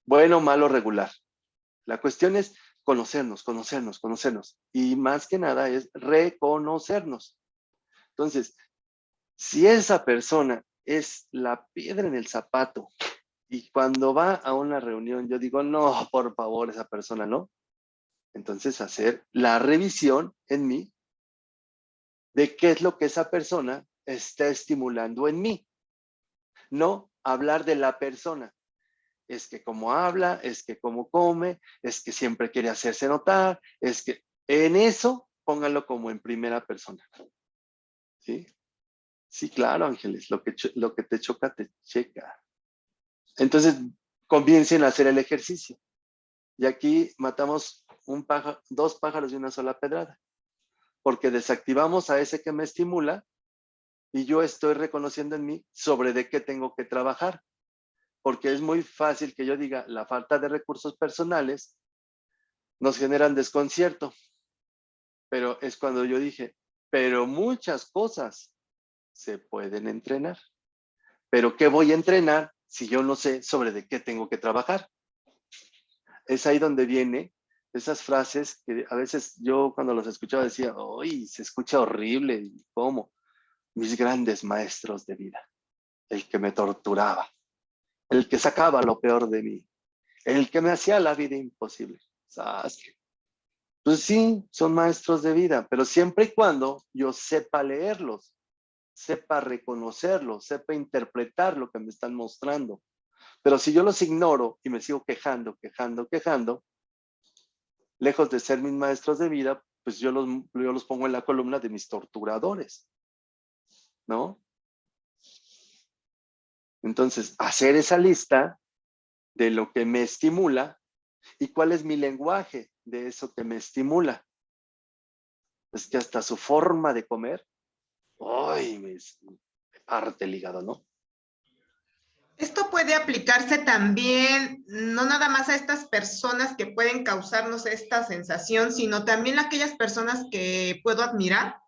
Bueno, malo, regular. La cuestión es conocernos. Y más que nada es reconocernos. Entonces, si esa persona es la piedra en el zapato y cuando va a una reunión yo digo, no, por favor, esa persona no. Entonces, hacer la revisión en mí de qué es lo que esa persona está estimulando en mí. No hablar de la persona. Es que cómo habla, es que cómo come, es que siempre quiere hacerse notar, es que en eso póngalo como en primera persona. ¿Sí? Sí, claro, Ángeles, lo que te choca, te checa. Entonces, comiencen a hacer el ejercicio. Y aquí matamos dos pájaros de una sola pedrada. Porque desactivamos a ese que me estimula y yo estoy reconociendo en mí sobre de qué tengo que trabajar. Porque es muy fácil que yo diga, la falta de recursos personales nos generan desconcierto. Pero es cuando yo dije, pero muchas cosas se pueden entrenar. Pero ¿qué voy a entrenar si yo no sé sobre de qué tengo que trabajar? Es ahí donde viene esas frases que a veces yo cuando los escuchaba decía, ¡ay, se escucha horrible! ¿Cómo? Mis grandes maestros de vida. El que me torturaba. El que sacaba lo peor de mí. El que me hacía la vida imposible. ¿Sabes? Pues sí, son maestros de vida, pero siempre y cuando yo sepa leerlos, sepa reconocerlos, sepa interpretar lo que me están mostrando. Pero si yo los ignoro y me sigo quejando, lejos de ser mis maestros de vida, pues yo los pongo en la columna de mis torturadores, ¿no? Entonces, hacer esa lista de lo que me estimula y cuál es mi lenguaje de eso que me estimula. Es que hasta su forma de comer, ¡ay! Me parte el hígado, ¿no? Esto puede aplicarse también, no nada más a estas personas que pueden causarnos esta sensación, sino también a aquellas personas que puedo admirar.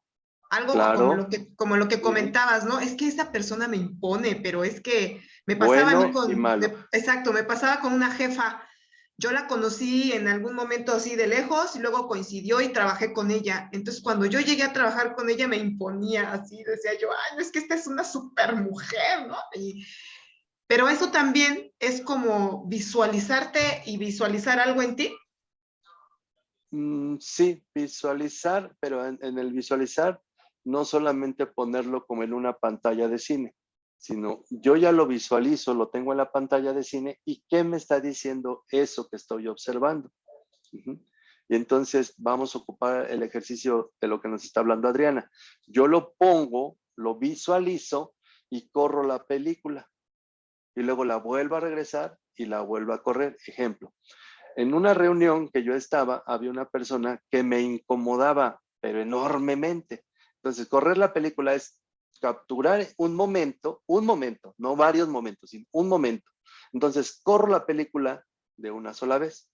Algo Claro. como lo que Sí. comentabas, ¿no? Es que esa persona me impone, pero es que me pasaba a mí Bueno y malo. exacto, me pasaba con una jefa. Yo la conocí en algún momento así de lejos y luego coincidió y trabajé con ella. Entonces, cuando yo llegué a trabajar con ella, me imponía así, decía yo, ay, no, es que esta es una super mujer, ¿no? Pero eso también es como visualizarte y visualizar algo en ti. Sí, visualizar, pero en el visualizar no solamente ponerlo como en una pantalla de cine, sino yo ya lo visualizo, lo tengo en la pantalla de cine y ¿qué me está diciendo eso que estoy observando? Ujú. Y entonces vamos a ocupar el ejercicio de lo que nos está hablando Adriana. Yo lo pongo, lo visualizo y corro la película y luego la vuelvo a regresar y la vuelvo a correr. Ejemplo. En una reunión que yo estaba, había una persona que me incomodaba, pero enormemente. Entonces, correr la película es capturar un momento, no varios momentos, sino un momento. Entonces, corro la película de una sola vez.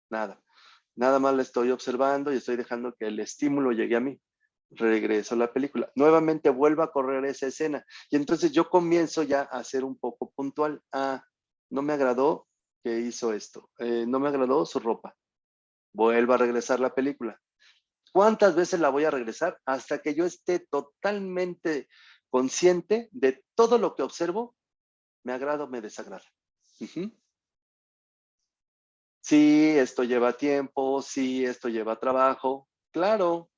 Nada más la estoy observando y estoy dejando que el estímulo llegue a mí. Regreso a la película. Nuevamente vuelvo a correr esa escena. Y entonces yo comienzo ya a ser un poco puntual. Ah, no me agradó que hizo esto. No me agradó su ropa. Vuelvo a regresar la película. ¿Cuántas veces la voy a regresar? Hasta que yo esté totalmente consciente de todo lo que observo, me agrada o me desagrada. Uh-huh. Sí, esto lleva tiempo, sí, esto lleva trabajo. Claro,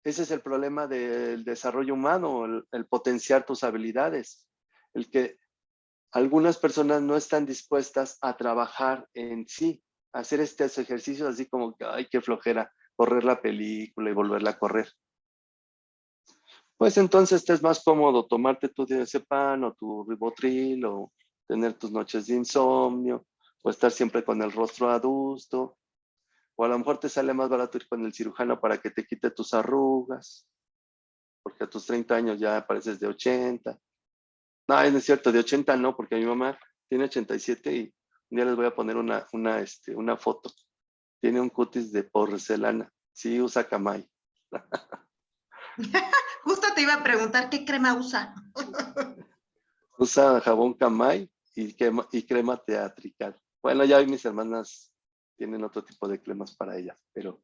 ese es el problema del desarrollo humano, el potenciar tus habilidades. el que algunas personas no están dispuestas a trabajar en sí, a hacer estos ejercicios así como que, ay, qué flojera, correr la película y volverla a correr. Pues entonces te es más cómodo tomarte tu diazepam o tu ribotril o tener tus noches de insomnio o estar siempre con el rostro adusto. O a lo mejor te sale más barato ir con el cirujano para que te quite tus arrugas, porque a tus 30 años ya pareces de 80. No, es cierto, de 80 no, porque mi mamá tiene 87 y un día les voy a poner una foto. Tiene un cutis de porcelana. Sí, usa Camay. Justo te iba a preguntar qué crema usa. Usa jabón Camay y crema teatrical. Bueno, ya hoy mis hermanas tienen otro tipo de cremas para ellas, pero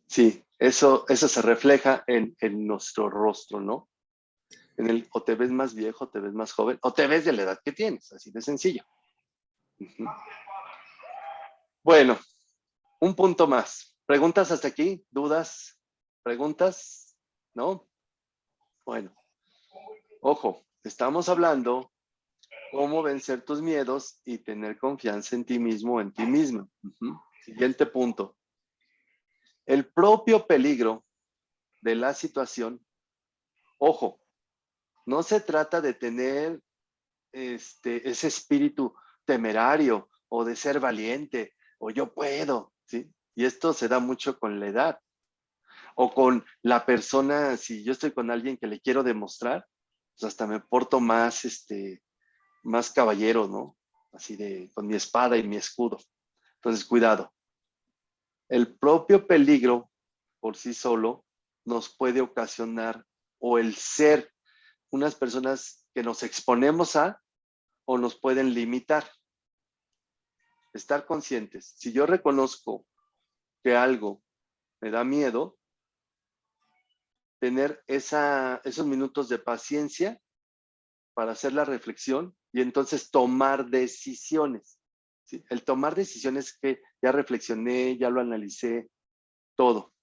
sí, eso se refleja en nuestro rostro, ¿no? O te ves más viejo, te ves más joven, o te ves de la edad que tienes, así de sencillo. Uh-huh. Bueno, un punto más. ¿Preguntas hasta aquí? ¿Dudas? ¿Preguntas? ¿No? Bueno, ojo, estamos hablando cómo vencer tus miedos y tener confianza en ti mismo o en ti misma. Uh-huh. Siguiente punto. El propio peligro de la situación, ojo, no se trata de tener ese espíritu temerario o de ser valiente o yo puedo, ¿sí? Y esto se da mucho con la edad o con la persona, si yo estoy con alguien que le quiero demostrar, pues hasta me porto más, más caballero, ¿no? Así con mi espada y mi escudo. Entonces, cuidado. El propio peligro por sí solo nos puede ocasionar o el ser unas personas que nos exponemos a o nos pueden limitar. Estar conscientes. Si yo reconozco que algo me da miedo, tener esos minutos de paciencia para hacer la reflexión y entonces tomar decisiones. ¿Sí? El tomar decisiones que ya reflexioné, ya lo analicé, todo.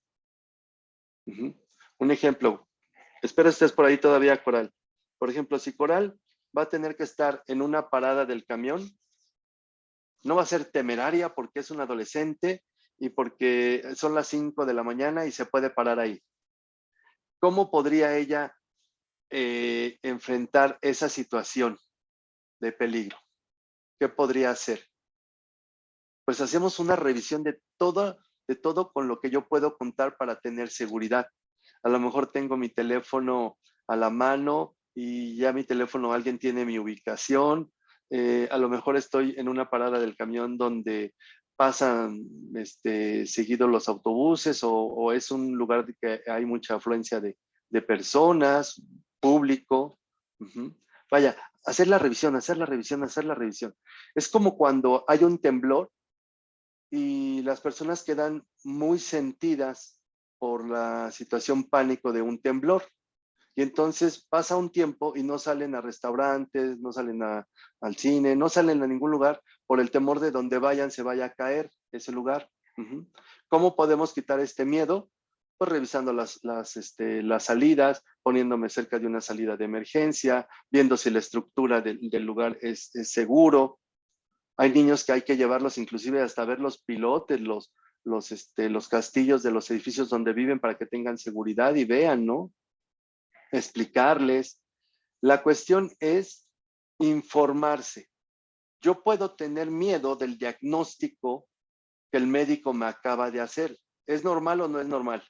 Uh-huh. Un ejemplo, espero estés por ahí todavía, Coral. Por ejemplo, si Coral va a tener que estar en una parada del camión, no va a ser temeraria porque es un adolescente y porque son las 5 de la mañana y se puede parar ahí. ¿Cómo podría ella enfrentar esa situación de peligro? ¿Qué podría hacer? Pues hacemos una revisión de todo con lo que yo puedo contar para tener seguridad. A lo mejor tengo mi teléfono a la mano y ya mi teléfono alguien tiene mi ubicación. A lo mejor estoy en una parada del camión donde pasan seguido los autobuses o es un lugar que hay mucha afluencia de personas, público. Uh-huh. Vaya, hacer la revisión. Es como cuando hay un temblor y las personas quedan muy sentidas por la situación pánico de un temblor. Y entonces pasa un tiempo y no salen a restaurantes, no salen al cine, no salen a ningún lugar por el temor de donde vayan se vaya a caer ese lugar. Uh-huh. ¿Cómo podemos quitar este miedo? Pues revisando las salidas, poniéndome cerca de una salida de emergencia, viendo si la estructura del lugar es seguro. Hay niños que hay que llevarlos inclusive hasta ver los pilotes, los castillos de los edificios donde viven para que tengan seguridad y vean, ¿no? Explicarles. La cuestión es informarse. Yo puedo tener miedo del diagnóstico que el médico me acaba de hacer. ¿Es normal o no es normal?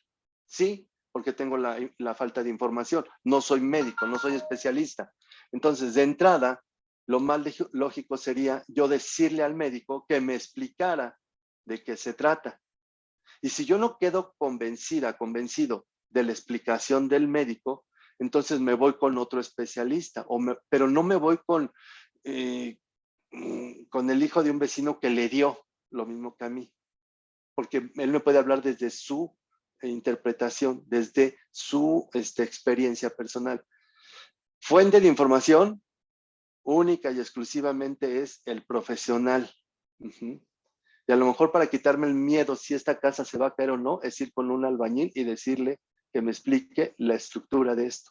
Sí, porque tengo la falta de información. No soy médico, no soy especialista. Entonces, de entrada, lo más lógico sería yo decirle al médico que me explicara de qué se trata. Y si yo no quedo convencido de la explicación del médico, entonces me voy con otro especialista, pero no me voy con el hijo de un vecino que le dio lo mismo que a mí, porque él me puede hablar desde su interpretación, desde su experiencia personal. Fuente de información única y exclusivamente es el profesional. Uh-huh. Y a lo mejor para quitarme el miedo si esta casa se va a caer o no, es ir con un albañil y decirle que me explique la estructura de esto.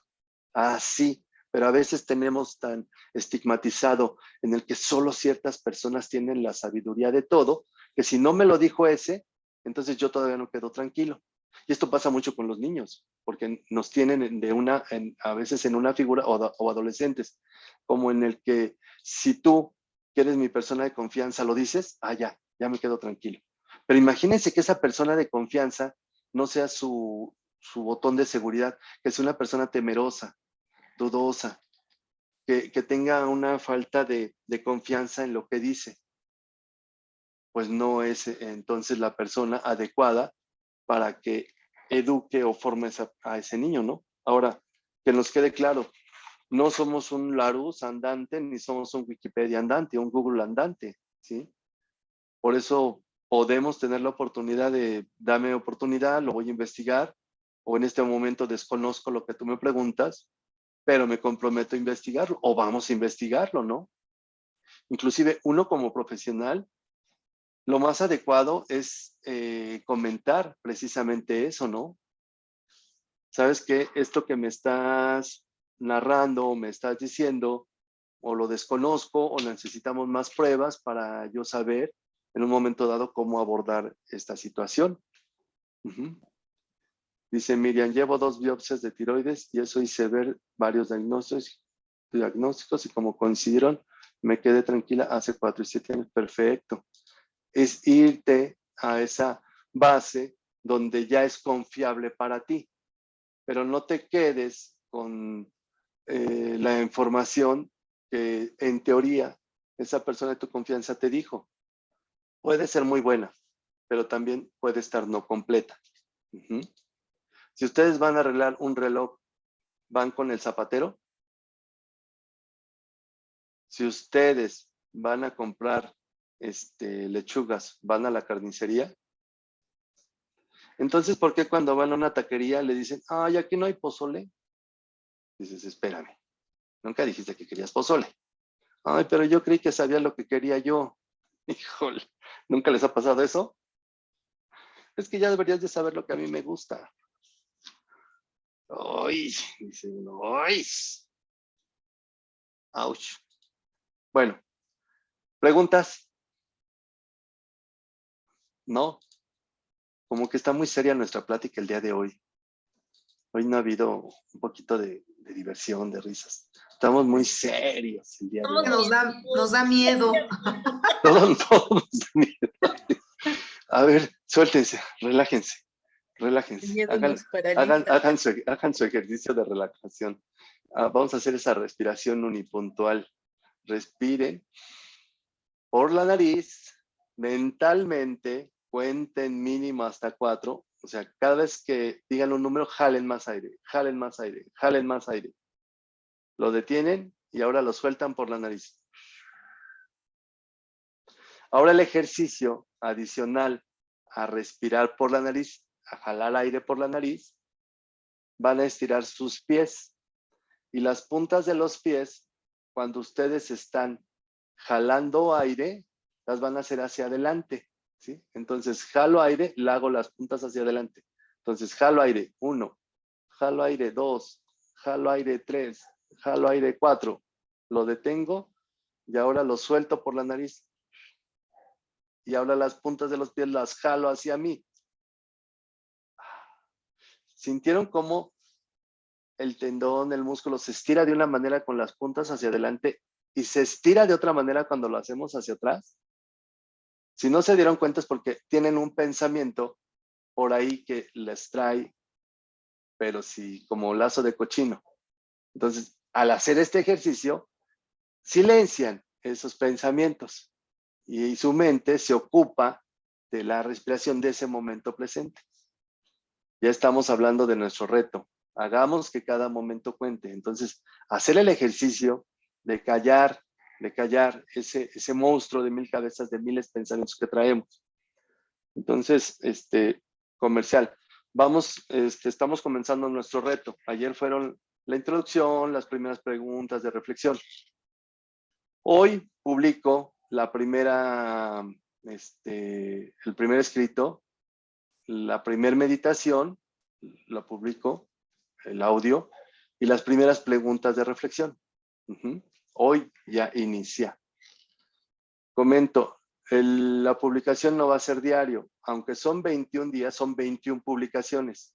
Así, pero a veces tenemos tan estigmatizado en el que solo ciertas personas tienen la sabiduría de todo, que si no me lo dijo ese, entonces yo todavía no quedo tranquilo. Y esto pasa mucho con los niños, porque nos tienen a veces en una figura, o adolescentes, como en el que si tú, que eres mi persona de confianza, lo dices, ya me quedo tranquilo. Pero imagínense que esa persona de confianza no sea su botón de seguridad, que sea una persona temerosa, dudosa, que tenga una falta de confianza en lo que dice. Pues no es entonces la persona adecuada para que eduque o forme a ese niño, ¿no? Ahora, que nos quede claro, no somos un Larousse andante, ni somos un Wikipedia andante, un Google andante, ¿sí? Por eso podemos tener la oportunidad de, dame oportunidad, lo voy a investigar, o en este momento desconozco lo que tú me preguntas, pero me comprometo a investigarlo, o vamos a investigarlo, ¿no? Inclusive uno como profesional, lo más adecuado es comentar precisamente eso, ¿no? ¿Sabes qué? Esto que me estás narrando o me estás diciendo, o lo desconozco, o necesitamos más pruebas para yo saber en un momento dado cómo abordar esta situación. Dice Miriam, llevo 2 biopsias de tiroides y eso hice ver varios diagnósticos y como coincidieron, me quedé tranquila hace 4 y 7 años. Perfecto. Es irte a esa base donde ya es confiable para ti, pero no te quedes con la información que en teoría esa persona de tu confianza te dijo. Puede ser muy buena, pero también puede estar no completa. Si ustedes van a arreglar un reloj, ¿van con el zapatero? Si ustedes van a comprar lechugas, ¿van a la carnicería? Entonces, ¿por qué cuando van a una taquería le dicen, ay, aquí no hay pozole? Dices, espérame, nunca dijiste que querías pozole. Ay, pero yo creí que sabía lo que quería yo. Híjole, ¿nunca les ha pasado eso? Es que ya deberías de saber lo que a mí me gusta. Ay, dice uno, ay. Ouch. Bueno, ¿preguntas? No. Como que está muy seria nuestra plática el día de hoy. Hoy no ha habido un poquito de diversión, de risas. Estamos muy serios el día de hoy. Nos da miedo. Todos nos da miedo. A ver, suéltense, relájense. Hagan su ejercicio de relajación. Vamos a hacer esa respiración unipuntual. Respiren por la nariz, mentalmente, cuenten mínimo hasta 4. O sea, cada vez que digan un número, jalen más aire, jalen más aire, jalen más aire. Lo detienen y ahora lo sueltan por la nariz. Ahora el ejercicio adicional a respirar por la nariz, a jalar aire por la nariz, van a estirar sus pies. Y las puntas de los pies, cuando ustedes están jalando aire, las van a hacer hacia adelante, ¿sí? Entonces, jalo aire, le hago las puntas hacia adelante. Entonces, jalo aire, 1, jalo aire, 2, jalo aire, 3, jalo aire, 4. Lo detengo y ahora lo suelto por la nariz. Y ahora las puntas de los pies las jalo hacia mí. ¿Sintieron cómo el tendón, el músculo se estira de una manera con las puntas hacia adelante y se estira de otra manera cuando lo hacemos hacia atrás? Si no se dieron cuenta es porque tienen un pensamiento por ahí que les trae, pero sí, como lazo de cochino. Entonces, al hacer este ejercicio, silencian esos pensamientos y su mente se ocupa de la respiración de ese momento presente. Ya estamos hablando de nuestro reto. Hagamos que cada momento cuente. Entonces, hacer el ejercicio de callar ese monstruo de 1000 cabezas, de miles de pensamientos que traemos. Entonces, comercial. Estamos comenzando nuestro reto. Ayer fueron la introducción, las primeras preguntas de reflexión. Hoy publico el primer escrito, la primera meditación, la publico, el audio, y las primeras preguntas de reflexión. Hoy ya inicia. Comento, la publicación no va a ser diario, aunque son 21 días, son 21 publicaciones.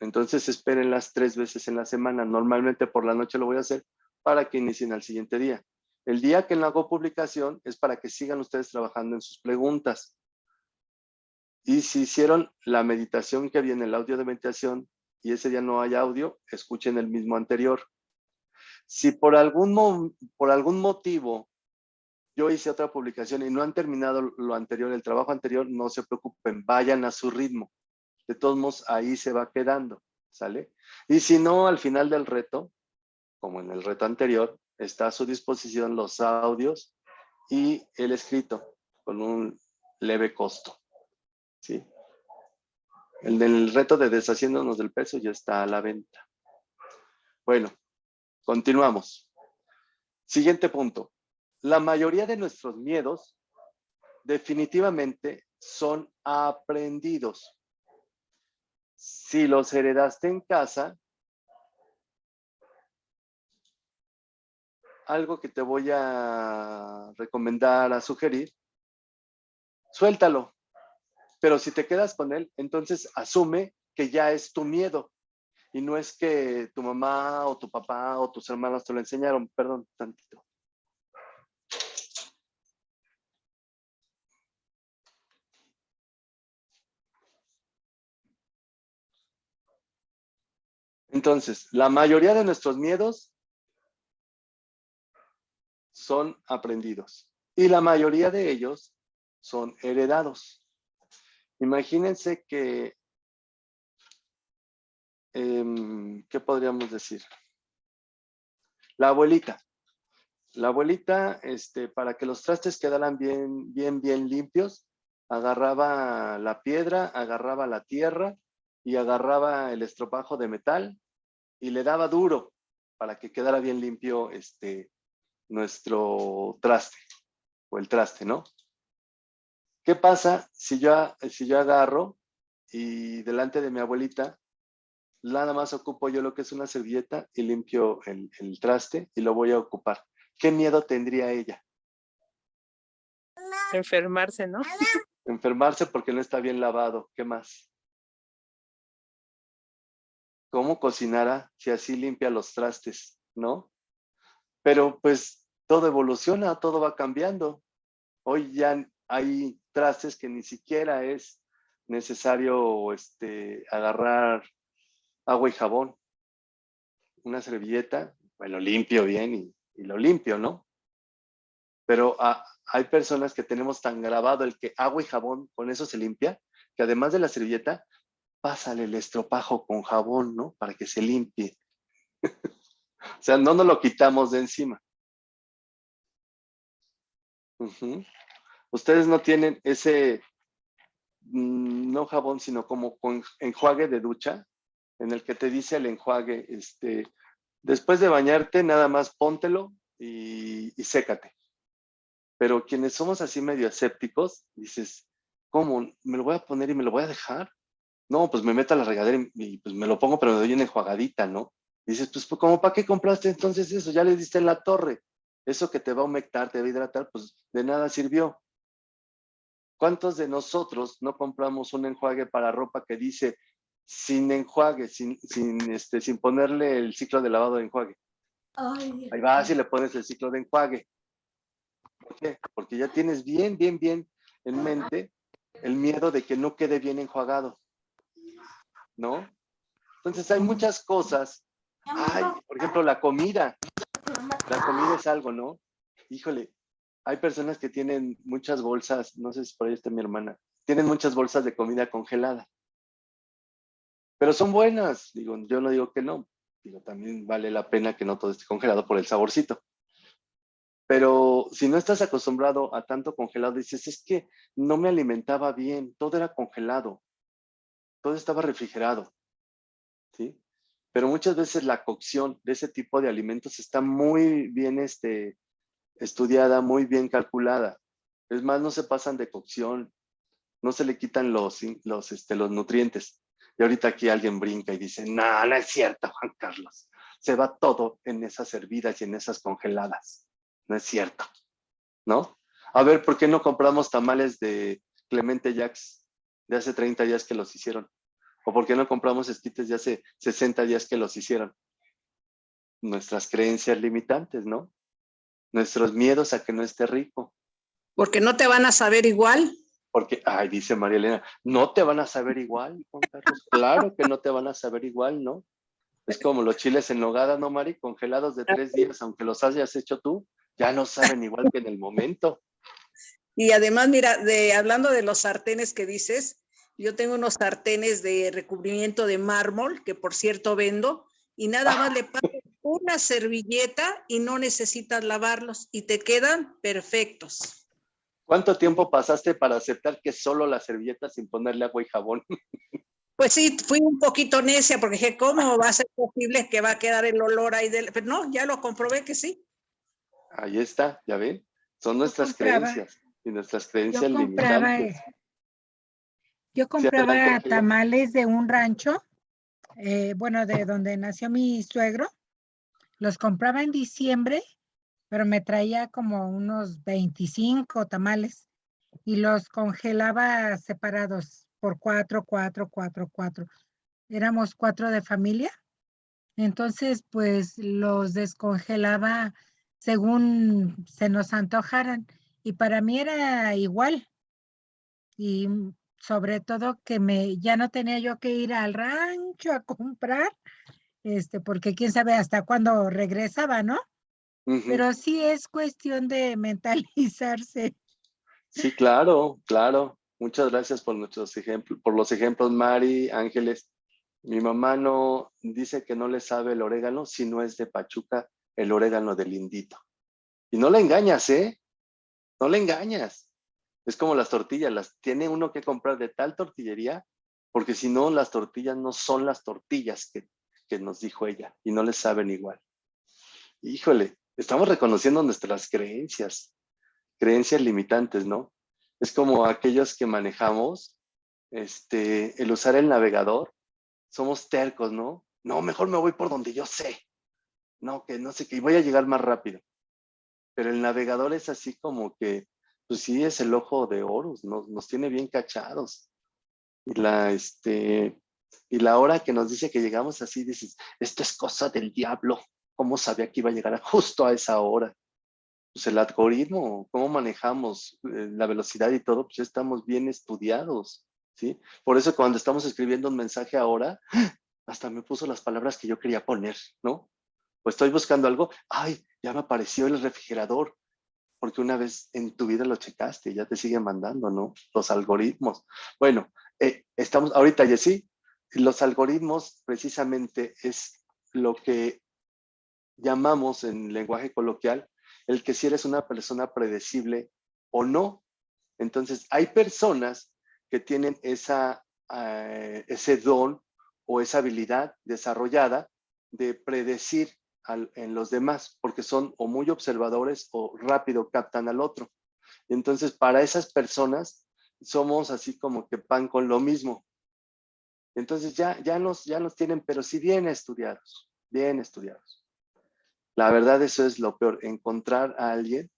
Entonces espérenlas 3 veces en la semana. Normalmente por la noche lo voy a hacer para que inicien al siguiente día. El día que no hago publicación es para que sigan ustedes trabajando en sus preguntas. Y si hicieron la meditación que viene, el audio de meditación, y ese día no hay audio, escuchen el mismo anterior. Si por algún motivo yo hice otra publicación y no han terminado lo anterior, el trabajo anterior, no se preocupen, vayan a su ritmo. De todos modos, ahí se va quedando, ¿sale? Y si no, al final del reto, como en el reto anterior, está a su disposición los audios y el escrito con un leve costo, ¿sí? El del reto de deshaciéndonos del peso ya está a la venta. Bueno, continuamos. Siguiente punto. La mayoría de nuestros miedos definitivamente son aprendidos. Si los heredaste en casa, algo que te voy a recomendar, a sugerir, suéltalo. Pero si te quedas con él, entonces asume que ya es tu miedo. Y no es que tu mamá o tu papá o tus hermanos te lo enseñaron. Perdón, tantito. Entonces, la mayoría de nuestros miedos son aprendidos. Y la mayoría de ellos son heredados. Imagínense que, ¿qué podríamos decir? La abuelita, para que los trastes quedaran bien limpios, agarraba la piedra, agarraba la tierra y agarraba el estropajo de metal y le daba duro para que quedara bien limpio nuestro traste o el traste, ¿no? ¿Qué pasa si yo agarro y delante de mi abuelita nada más ocupo yo lo que es una servilleta y limpio el traste y lo voy a ocupar? ¿Qué miedo tendría ella? Enfermarse, ¿no? Enfermarse porque no está bien lavado. ¿Qué más? ¿Cómo cocinará si así limpia los trastes, no? Pero pues todo evoluciona, todo va cambiando. Hoy ya hay trastes que ni siquiera es necesario agarrar agua y jabón. Una servilleta, bueno, limpio bien y lo limpio, ¿no? Pero hay personas que tenemos tan grabado el que agua y jabón, con eso se limpia, que además de la servilleta, pásale el estropajo con jabón, ¿no? Para que se limpie. O sea, no nos lo quitamos de encima. Ustedes no tienen ese, no jabón, sino como con enjuague de ducha, en el que te dice el enjuague, después de bañarte, nada más póntelo y sécate. Pero quienes somos así medio escépticos, dices, ¿cómo? ¿Me lo voy a poner y me lo voy a dejar? No, pues me meto a la regadera y pues me lo pongo, pero me doy una enjuagadita, ¿no? Y dices, pues ¿cómo para qué compraste entonces eso? Ya le diste en la torre. Eso que te va a humectar, te va a hidratar, pues de nada sirvió. ¿Cuántos de nosotros no compramos un enjuague para ropa que dice sin enjuague, sin ponerle el ciclo de lavado de enjuague? Ahí vas y le pones el ciclo de enjuague. ¿Por qué? Porque ya tienes bien en mente el miedo de que no quede bien enjuagado, ¿no? Entonces hay muchas cosas. Por ejemplo, la comida. La comida es algo, ¿no? Híjole, hay personas que tienen muchas bolsas, no sé si por ahí está mi hermana, tienen muchas bolsas de comida congelada. Pero son buenas, digo, yo no digo que no. Digo, también vale la pena que no todo esté congelado por el saborcito. Pero si no estás acostumbrado a tanto congelado, dices, es que no me alimentaba bien, todo era congelado, todo estaba refrigerado, ¿sí? Pero muchas veces la cocción de ese tipo de alimentos está muy bien estudiada, muy bien calculada. Es más, no se pasan de cocción, no se le quitan los nutrientes. Y ahorita aquí alguien brinca y dice, no, no es cierto, Juan Carlos. Se va todo en esas hervidas y en esas congeladas. No es cierto, ¿no? A ver, ¿por qué no compramos tamales de Clemente Jacks de hace 30 días que los hicieron? ¿O por qué no compramos esquites de hace 60 días que los hicieron? Nuestras creencias limitantes, ¿no? Nuestros miedos a que no esté rico. Porque no te van a saber igual. Porque, ay, dice María Elena, no te van a saber igual, Juan Carlos. Claro que no te van a saber igual, ¿no? Es como los chiles en nogada, ¿no, Mari? Congelados de 3 días, aunque los hayas hecho tú, ya no saben igual que en el momento. Y además, mira, hablando de los sartenes que dices, yo tengo unos sartenes de recubrimiento de mármol, que por cierto vendo, y nada más le pasas una servilleta y no necesitas lavarlos y te quedan perfectos. ¿Cuánto tiempo pasaste para aceptar que solo la servilleta sin ponerle agua y jabón? Pues sí, fui un poquito necia porque dije, ¿cómo va a ser posible que va a quedar el olor ahí del...? Pero no, ya lo comprobé que sí. Ahí está, ¿ya ven? Son nuestras creencias y nuestras creencias Yo compraba, limitantes. yo Sí, compraba adelante, Ángela. tamales de un rancho, bueno, de donde nació mi suegro. Los compraba en diciembre, pero me traía como unos 25 tamales y los congelaba separados por 4. Éramos 4 de familia. Entonces, pues los descongelaba según se nos antojaran. Y para mí era igual. Y sobre todo que ya no tenía yo que ir al rancho a comprar, porque quién sabe hasta cuándo regresaba, ¿no? Ujú. Pero sí es cuestión de mentalizarse. Sí, claro, claro. Muchas gracias por nuestros ejemplos, por los ejemplos, Mari, Ángeles. Mi mamá no dice que no le sabe el orégano si no es de Pachuca, el orégano del Lindito. Y no le engañas, ¿eh? No le engañas. Es como las tortillas, las tiene uno que comprar de tal tortillería, porque si no, las tortillas no son las tortillas que nos dijo ella y no les saben igual. Híjole, estamos reconociendo nuestras creencias limitantes, ¿no? Es como aquellos que manejamos, el usar el navegador, somos tercos, ¿no? No, mejor me voy por donde yo sé. No, que no sé qué, y voy a llegar más rápido. Pero el navegador es así como que, pues sí, es el ojo de Horus, nos tiene bien cachados. Y la hora que nos dice que llegamos así, dices, esto es cosa del diablo. ¿Cómo sabía que iba a llegar justo a esa hora? Pues el algoritmo, cómo manejamos la velocidad y todo, pues ya estamos bien estudiados, ¿sí? Por eso cuando estamos escribiendo un mensaje ahora, hasta me puso las palabras que yo quería poner, ¿no? O estoy buscando algo, ay, ya me apareció el refrigerador, porque una vez en tu vida lo checaste y ya te siguen mandando, ¿no? Los algoritmos. Bueno, estamos ahorita, Jessy, los algoritmos precisamente es lo que llamamos en lenguaje coloquial el que si eres una persona predecible o no. Entonces, hay personas que tienen ese don o esa habilidad desarrollada de predecir en los demás, porque son o muy observadores o rápido captan al otro. Entonces, para esas personas, somos así como que pan con lo mismo. Entonces, ya nos tienen, pero sí bien estudiados, bien estudiados. La verdad, eso es lo peor, encontrar a alguien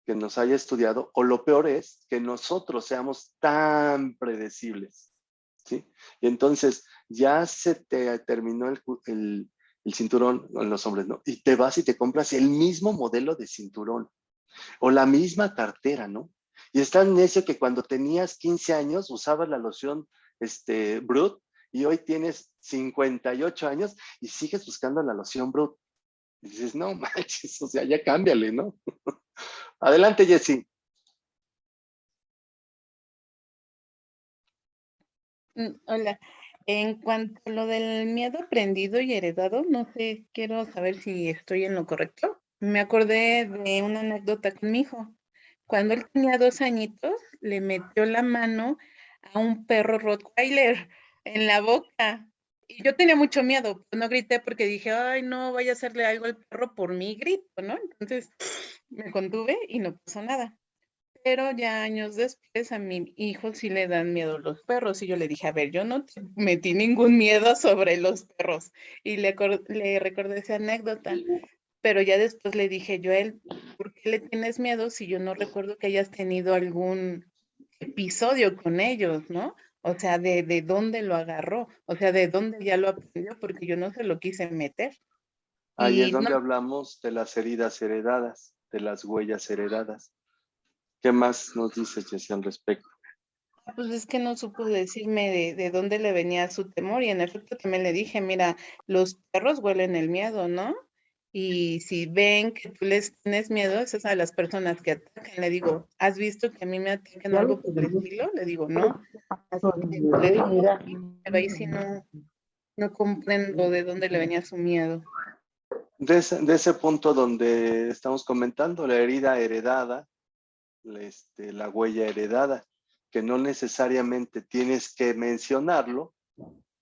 que nos haya estudiado, o lo peor es que nosotros seamos tan predecibles, ¿sí? Y entonces ya se te terminó el cinturón en los hombres, ¿no? Y te vas y te compras el mismo modelo de cinturón o la misma cartera, ¿no? Y es tan necio que cuando tenías 15 años usabas la loción Brut y hoy tienes 58 años y sigues buscando la loción Brut. Y dices, no manches, o sea, ya cámbiale, ¿no? Adelante, Jessy. Hola. En cuanto a lo del miedo aprendido y heredado, no sé, quiero saber si estoy en lo correcto. Me acordé de una anécdota con mi hijo. Cuando él tenía 2 añitos, le metió la mano a un perro Rottweiler en la boca. Y yo tenía mucho miedo, no grité porque dije, ay, no, vaya a hacerle algo al perro por mi grito, ¿no? Entonces me contuve y no pasó nada. Pero ya años después a mi hijo sí le dan miedo los perros y yo le dije, a ver, yo no te metí ningún miedo sobre los perros. Y le recordé esa anécdota, pero ya después le dije yo a él, ¿por qué le tienes miedo si yo no recuerdo que hayas tenido algún episodio con ellos, ¿no? O sea, de dónde lo agarró, o sea, de dónde ya lo aprendió, porque yo no se lo quise meter. Ahí es Y no, donde hablamos de las heridas heredadas, de las huellas heredadas. ¿Qué más nos dice Jessie al respecto? pues es que no supo decirme de dónde le venía su temor y en efecto también le dije, mira, los perros huelen el miedo, ¿no? Y si ven que tú les tienes miedo, esas a las personas que atacan, le digo, ¿has visto que a mí me atacan o algo por el estilo? Le digo, no. Así que le digo, pero ahí sí no comprendo de dónde le venía su miedo. De ese punto donde estamos comentando, la herida heredada, la huella heredada, que no necesariamente tienes que mencionarlo,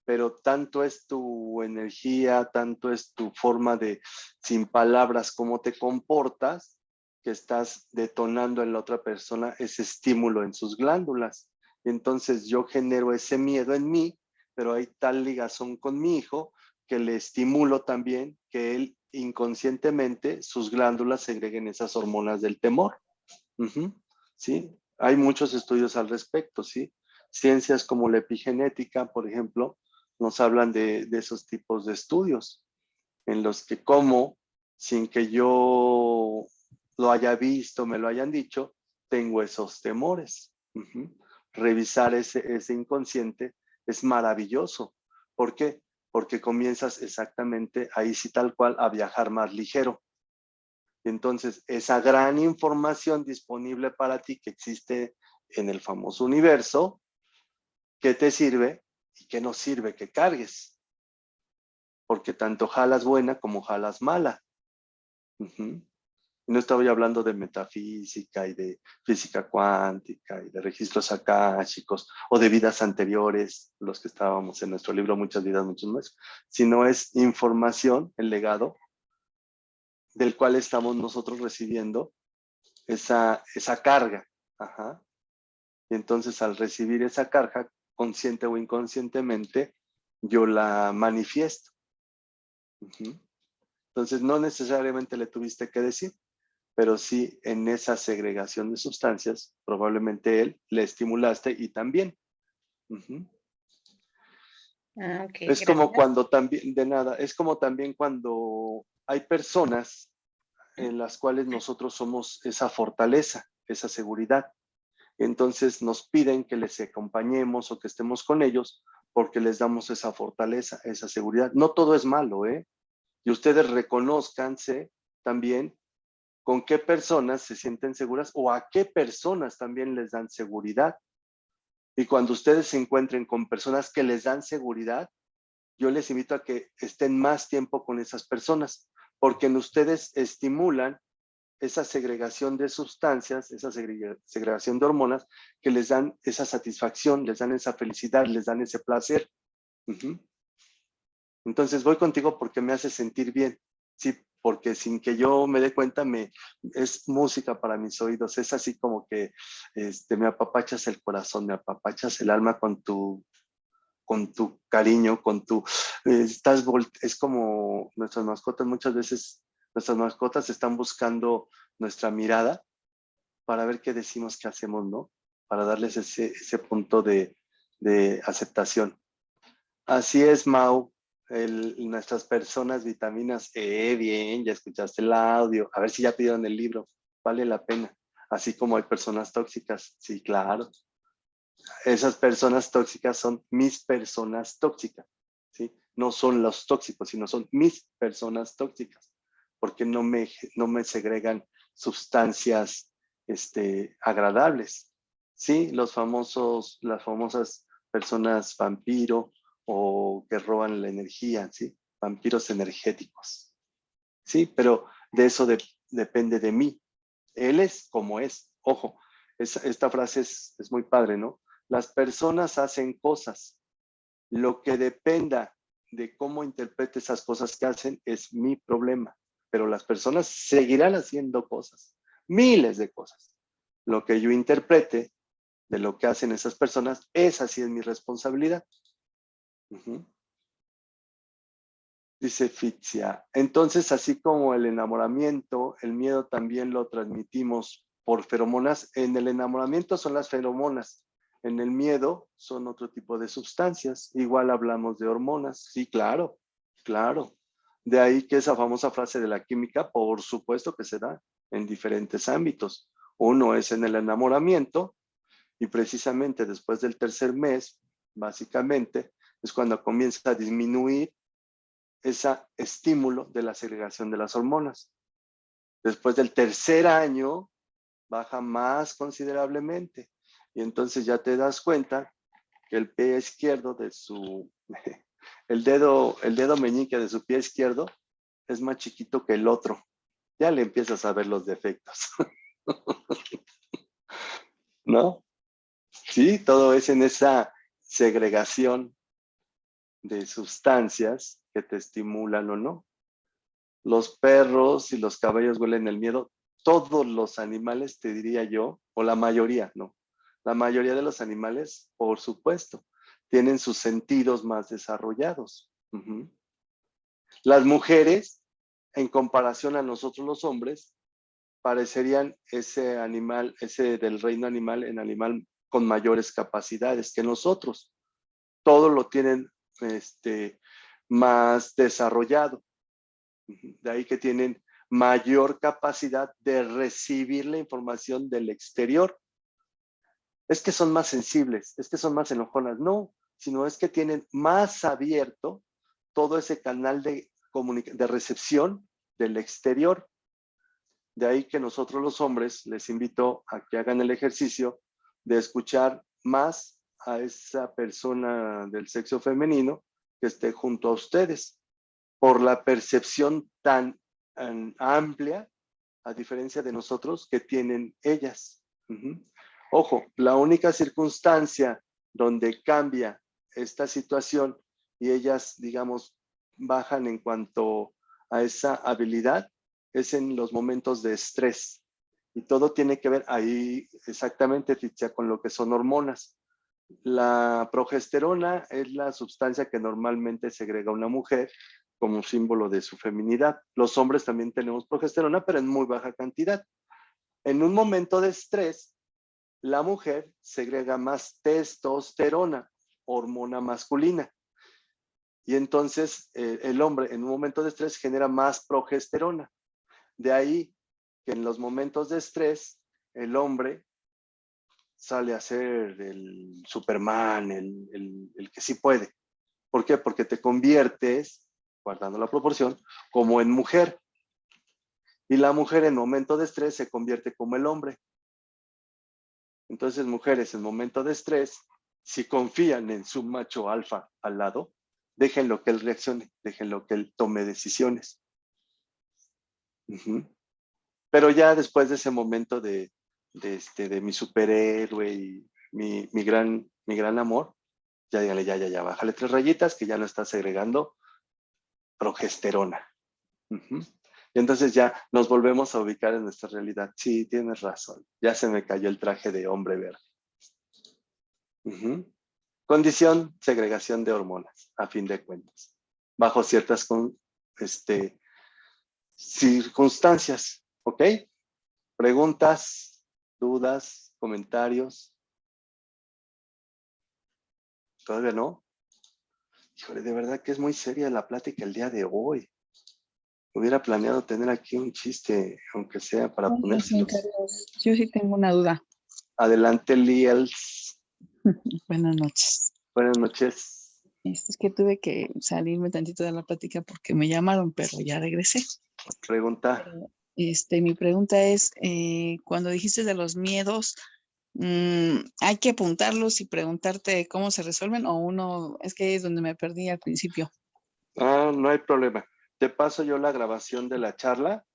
pero tanto es tu energía, tanto es tu forma de, sin palabras, cómo te comportas, que estás detonando en la otra persona ese estímulo en sus glándulas. Entonces yo genero ese miedo en mí, pero hay tal ligazón con mi hijo que le estimulo también que él inconscientemente sus glándulas segreguen esas hormonas del temor. ¿Sí? Hay muchos estudios al respecto, ¿sí? Ciencias como la epigenética, por ejemplo, nos hablan de esos tipos de estudios, en los que como, sin que yo lo haya visto, me lo hayan dicho, tengo esos temores. Revisar ese inconsciente es maravilloso. ¿Por qué? Porque comienzas exactamente ahí sí tal cual a viajar más ligero. Entonces, esa gran información disponible para ti que existe en el famoso universo, ¿qué te sirve y qué no sirve que cargues? Porque tanto jalas buena como jalas mala. No estaba yo hablando de metafísica y de física cuántica y de registros akáshicos o de vidas anteriores, los que estábamos en nuestro libro Muchas vidas, muchos más, sino es información, el legado, del cual estamos nosotros recibiendo esa carga. Y entonces al recibir esa carga, consciente o inconscientemente, yo la manifiesto. Entonces no necesariamente le tuviste que decir, pero sí en esa segregación de sustancias, probablemente él le estimulaste y también. Okay, Es gracias. como cuando también, de nada, es como también cuando hay personas en las cuales nosotros somos esa fortaleza, esa seguridad. Entonces nos piden que les acompañemos o que estemos con ellos porque les damos esa fortaleza, esa seguridad. No todo es malo, ¿eh? Y ustedes reconózcanse también con qué personas se sienten seguras o a qué personas también les dan seguridad. Y cuando ustedes se encuentren con personas que les dan seguridad, yo les invito a que estén más tiempo con esas personas, porque en ustedes estimulan esa segregación de sustancias, esa segregación de hormonas que les dan esa satisfacción, les dan esa felicidad, les dan ese placer. Entonces voy contigo porque me hace sentir bien, sí, porque sin que yo me dé cuenta es música para mis oídos, es así como que me apapachas el corazón, me apapachas el alma con tu cariño, es como nuestras mascotas, muchas veces nuestras mascotas están buscando nuestra mirada para ver qué decimos, qué hacemos, ¿no? Para darles ese punto de aceptación. Así es, Mau. Nuestras personas vitaminas bien, ya escuchaste el audio, a ver si ya pidieron el libro, vale la pena. Así como hay personas tóxicas, sí, claro. Esas personas tóxicas son mis personas tóxicas, ¿sí? No son los tóxicos, sino son mis personas tóxicas, porque no me segregan sustancias agradables, ¿sí? Las famosas personas vampiro o que roban la energía, ¿sí? Vampiros energéticos, ¿sí? Pero de eso depende de mí. Él es como es. Ojo, esta frase es muy padre, ¿no? Las personas hacen cosas. Lo que dependa de cómo interprete esas cosas que hacen es mi problema. Pero las personas seguirán haciendo cosas, miles de cosas. Lo que yo interprete de lo que hacen esas personas, esa sí es mi responsabilidad. Ujú. Dice Fitzia, entonces así como el enamoramiento, el miedo también lo transmitimos por feromonas. En el enamoramiento son las feromonas, en el miedo son otro tipo de sustancias. Igual hablamos de hormonas, sí, claro, claro. De ahí que esa famosa frase de la química, por supuesto que se da en diferentes ámbitos. Uno es en el enamoramiento y precisamente después del tercer mes, básicamente, es cuando comienza a disminuir ese estímulo de la segregación de las hormonas. Después del tercer año, baja más considerablemente. Y entonces ya te das cuenta que el pie izquierdo de su, el dedo meñique de su pie izquierdo es más chiquito que el otro. Ya le empiezas a ver los defectos. ¿No? Sí, todo es en esa segregación de sustancias que te estimulan o no. Los perros y los caballos huelen el miedo. Todos los animales, te diría yo, o la mayoría, no. La mayoría de los animales, por supuesto, tienen sus sentidos más desarrollados. Uh-huh. Las mujeres, en comparación a nosotros los hombres, parecerían ese animal, ese del reino animal, en animal con mayores capacidades que nosotros. Todo lo tienen más desarrollado. De ahí que tienen mayor capacidad de recibir la información del exterior. Es que son más sensibles, es que son más enojonas. No, sino es que tienen más abierto todo ese canal de recepción del exterior. De ahí que nosotros los hombres les invito a que hagan el ejercicio de escuchar más a esa persona del sexo femenino que esté junto a ustedes, por la percepción tan amplia, a diferencia de nosotros, que tienen ellas. Uh-huh. Ojo, la única circunstancia donde cambia esta situación y ellas, digamos, bajan en cuanto a esa habilidad es en los momentos de estrés. Y todo tiene que ver ahí exactamente, Fitzia, con lo que son hormonas. La progesterona es la sustancia que normalmente segrega una mujer como símbolo de su feminidad. Los hombres también tenemos progesterona, pero en muy baja cantidad. En un momento de estrés, la mujer segrega más testosterona, hormona masculina. Y entonces el hombre en un momento de estrés genera más progesterona. De ahí que en los momentos de estrés, el hombre sale a ser el Superman, el que sí puede. ¿Por qué? Porque te conviertes, guardando la proporción, como en mujer. Y la mujer en momento de estrés se convierte como el hombre. Entonces, mujeres en momento de estrés, si confían en su macho alfa al lado, déjenlo que él reaccione, déjenlo que él tome decisiones. Uh-huh. Pero ya después de ese momento de mi superhéroe y mi gran amor, ya dígale, ya, bájale 3 rayitas que ya no está segregando progesterona. Uh-huh. Y entonces ya nos volvemos a ubicar en nuestra realidad. Sí, tienes razón. Ya se me cayó el traje de hombre verde. Uh-huh. Condición, segregación de hormonas, a fin de cuentas. Bajo ciertas circunstancias. ¿Ok? Preguntas, dudas, comentarios. ¿Todavía no? Híjole, de verdad que es muy seria la plática el día de hoy. Hubiera planeado tener aquí un chiste, aunque sea para ponérselos. Yo sí tengo una duda. Adelante, Liels. Buenas noches. Buenas noches. Es que tuve que salirme tantito de la plática porque me llamaron, pero ya regresé. Pregunta. Mi pregunta es, cuando dijiste de los miedos, ¿hay que apuntarlos y preguntarte cómo se resuelven o uno, es que es donde me perdí al principio? No hay problema. Te paso yo la grabación de la charla.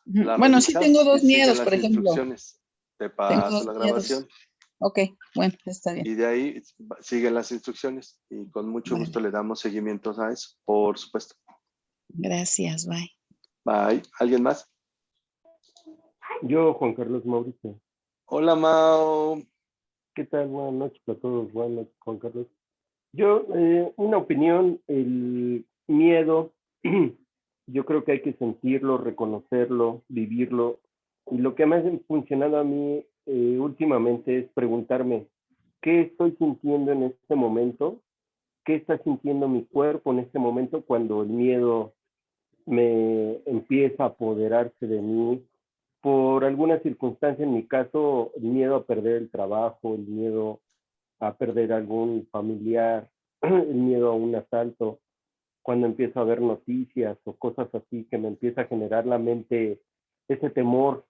Bueno, sí tengo 2 miedos, por ejemplo. Instrucciones. Te paso la grabación. Ok, bueno, está bien. Y de ahí siguen las instrucciones y con mucho gusto le damos seguimiento a eso, por supuesto. Gracias, bye. Bye. ¿Alguien más? Yo, Juan Carlos Mauricio. Hola, Mau. ¿Qué tal? Buenas noches a todos. Buenas noches, Juan Carlos. Yo, una opinión, el miedo, yo creo que hay que sentirlo, reconocerlo, vivirlo. Y lo que me ha funcionado a mí últimamente es preguntarme, ¿qué estoy sintiendo en este momento? ¿Qué está sintiendo mi cuerpo en este momento cuando el miedo me empieza a apoderarse de mí? Por alguna circunstancia, en mi caso, el miedo a perder el trabajo, el miedo a perder algún familiar, el miedo a un asalto, cuando empiezo a ver noticias o cosas así que me empieza a generar la mente ese temor.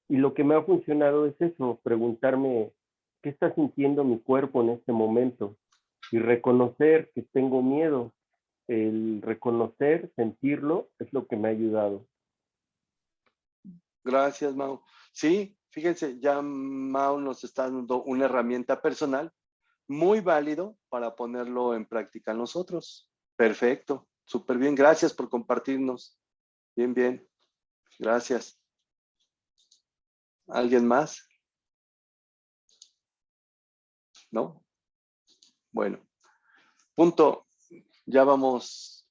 Y lo que me ha funcionado es eso, preguntarme qué está sintiendo mi cuerpo en este momento y reconocer que tengo miedo. El reconocer, sentirlo, es lo que me ha ayudado. Gracias, Mau. Sí, fíjense, ya Mau nos está dando una herramienta personal muy válido para ponerlo en práctica nosotros. Perfecto, súper bien. Gracias por compartirnos. Bien, bien. Gracias. ¿Alguien más? ¿No? Bueno, punto. Ya vamos.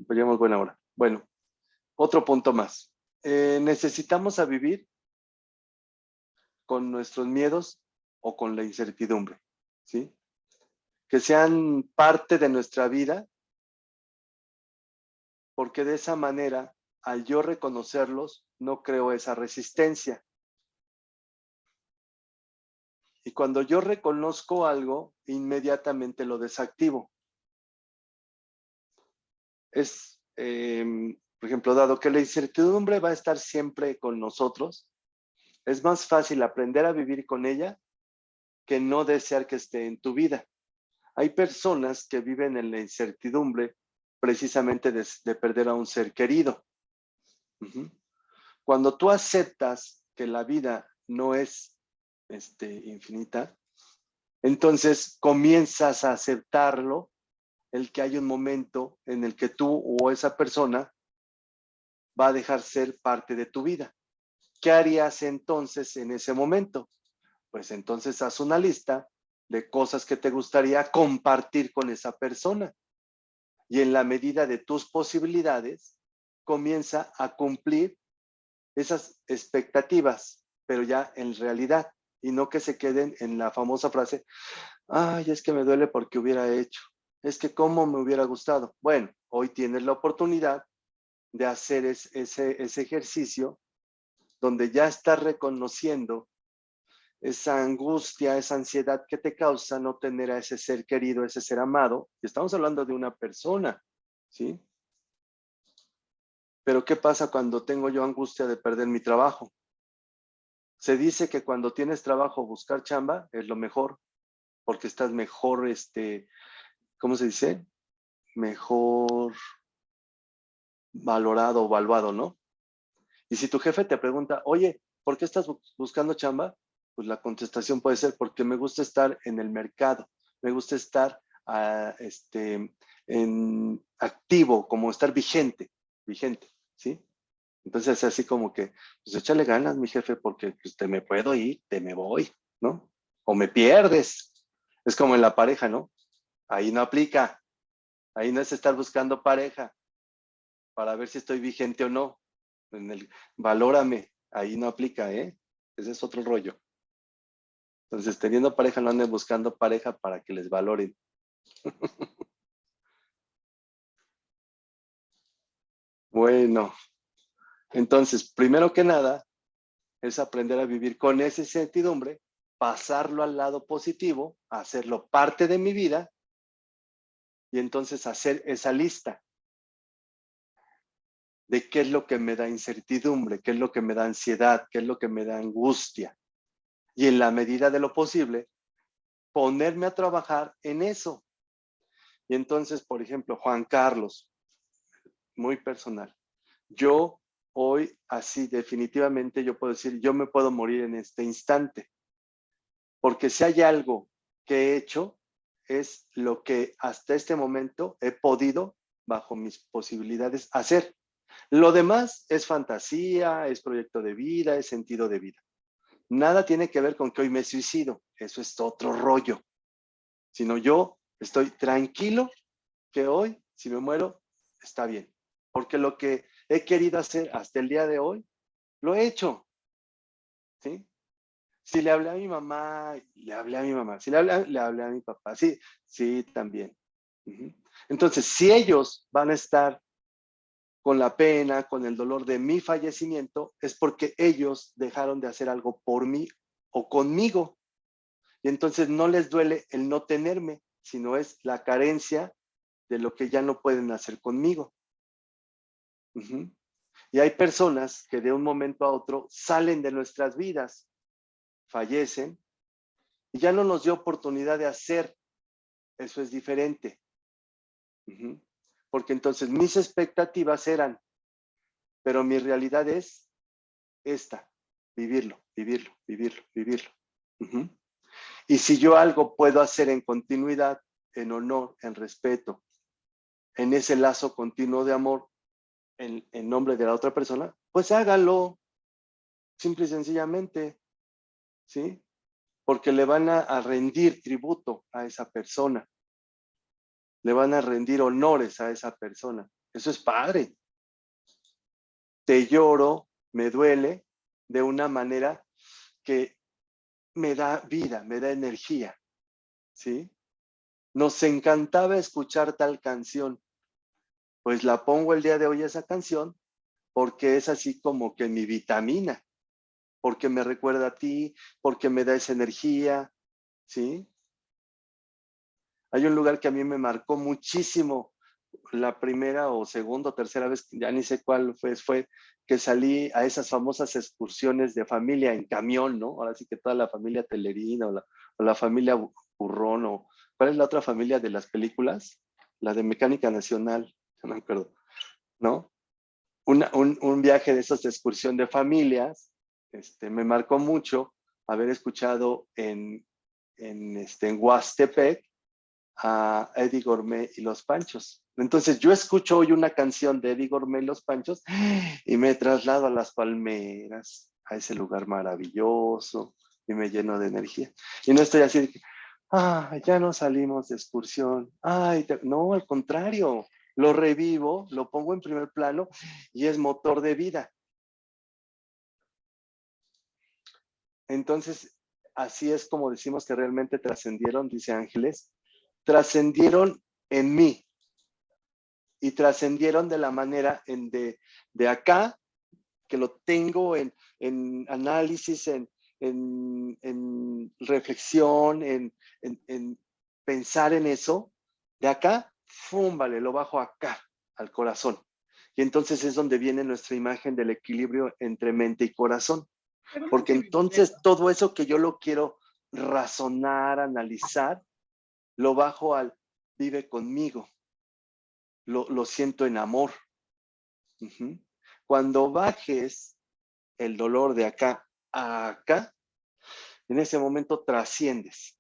Pues llevamos buena hora. Bueno, otro punto más. Necesitamos a vivir con nuestros miedos o con la incertidumbre, ¿sí? Que sean parte de nuestra vida, porque de esa manera, al yo reconocerlos, no creo esa resistencia. Y cuando yo reconozco algo, inmediatamente lo desactivo. Es, por ejemplo, dado que la incertidumbre va a estar siempre con nosotros, es más fácil aprender a vivir con ella que no desear que esté en tu vida. Hay personas que viven en la incertidumbre precisamente de perder a un ser querido. Cuando tú aceptas que la vida no es infinita, entonces comienzas a aceptarlo, el que hay un momento en el que tú o esa persona va a dejar ser parte de tu vida. ¿Qué harías entonces en ese momento? Pues entonces haz una lista de cosas que te gustaría compartir con esa persona. Y en la medida de tus posibilidades, comienza a cumplir esas expectativas, pero ya en realidad, y no que se queden en la famosa frase, ay, es que me duele porque hubiera hecho, es que cómo me hubiera gustado. Bueno, hoy tienes la oportunidad de hacer ese ejercicio donde ya estás reconociendo esa angustia, esa ansiedad que te causa no tener a ese ser querido, ese ser amado. Y estamos hablando de una persona, ¿sí? Pero ¿qué pasa cuando tengo yo angustia de perder mi trabajo? Se dice que cuando tienes trabajo, buscar chamba es lo mejor, porque estás mejor, ¿cómo se dice? Mejor valorado o valuado, ¿no? Y si tu jefe te pregunta, oye, ¿por qué estás buscando chamba? Pues la contestación puede ser, porque me gusta estar en el mercado, me gusta estar en activo, como estar vigente, ¿sí? Entonces, así como que, pues échale ganas, mi jefe, porque pues, te me puedo ir, te me voy, ¿no? O me pierdes. Es como en la pareja, ¿no? Ahí no aplica. Ahí no es estar buscando pareja para ver si estoy vigente o no. Valórame. Ahí no aplica, ¿eh? Ese es otro rollo. Entonces, teniendo pareja, no anden buscando pareja para que les valoren. Bueno, entonces, primero que nada, es aprender a vivir con esa incertidumbre, pasarlo al lado positivo, hacerlo parte de mi vida y entonces hacer esa lista de qué es lo que me da incertidumbre, qué es lo que me da ansiedad, qué es lo que me da angustia. Y en la medida de lo posible, ponerme a trabajar en eso. Y entonces, por ejemplo, Juan Carlos, muy personal. Yo hoy, así definitivamente, yo puedo decir, yo me puedo morir en este instante. Porque si hay algo que he hecho, es lo que hasta este momento he podido, bajo mis posibilidades, hacer. Lo demás es fantasía, es proyecto de vida, es sentido de vida. Nada tiene que ver con que hoy me suicido. Eso es otro rollo. Sino yo estoy tranquilo que hoy, si me muero, está bien. Porque lo que he querido hacer hasta el día de hoy, lo he hecho. ¿Sí? Si le hablé a mi mamá, le hablé a mi mamá. Si le hablé a mi papá. Sí, sí, también. Entonces, si ellos van a estar con la pena, con el dolor de mi fallecimiento, es porque ellos dejaron de hacer algo por mí o conmigo. Y entonces no les duele el no tenerme, sino es la carencia de lo que ya no pueden hacer conmigo. Y hay personas que de un momento a otro salen de nuestras vidas, fallecen, y ya no nos dio oportunidad de hacer. Eso es diferente. Porque entonces mis expectativas eran, pero mi realidad es esta, vivirlo, vivirlo, vivirlo, vivirlo. Y si yo algo puedo hacer en continuidad, en honor, en respeto, en ese lazo continuo de amor, en nombre de la otra persona, pues hágalo, simple y sencillamente, ¿sí? Porque le van a rendir tributo a esa persona, le van a rendir honores a esa persona. Eso es padre. Te lloro, me duele, de una manera que me da vida, me da energía, ¿sí? Nos encantaba escuchar tal canción. Pues la pongo el día de hoy esa canción porque es así como que mi vitamina, porque me recuerda a ti, porque me da esa energía, ¿sí? Hay un lugar que a mí me marcó muchísimo la primera o segunda o tercera vez, ya ni sé cuál fue que salí a esas famosas excursiones de familia en camión, ¿no? Ahora sí que toda la familia Telerina o la familia Burrón, o ¿cuál es la otra familia de las películas? La de Mecánica Nacional, no me acuerdo, ¿no? Un viaje de esas de excursión de familias, me marcó mucho haber escuchado en Huastepec a Eddie Gourmet y Los Panchos. Entonces yo escucho hoy una canción de Eddie Gourmet y Los Panchos y me traslado a las palmeras, a ese lugar maravilloso, y me lleno de energía. Y no estoy así de que, ya no salimos de excursión. No, al contrario, lo revivo, lo pongo en primer plano y es motor de vida. Entonces, así es como decimos que realmente trascendieron, dice Ángeles, trascendieron en mí y trascendieron de la manera de acá, que lo tengo en análisis, en reflexión, en pensar en eso, de acá, ¡fum! Vale, lo bajo acá, al corazón. Y entonces es donde viene nuestra imagen del equilibrio entre mente y corazón. Porque entonces todo eso que yo lo quiero razonar, analizar, lo bajo al vive conmigo. Lo siento en amor. Cuando bajes el dolor de acá a acá, en ese momento trasciendes.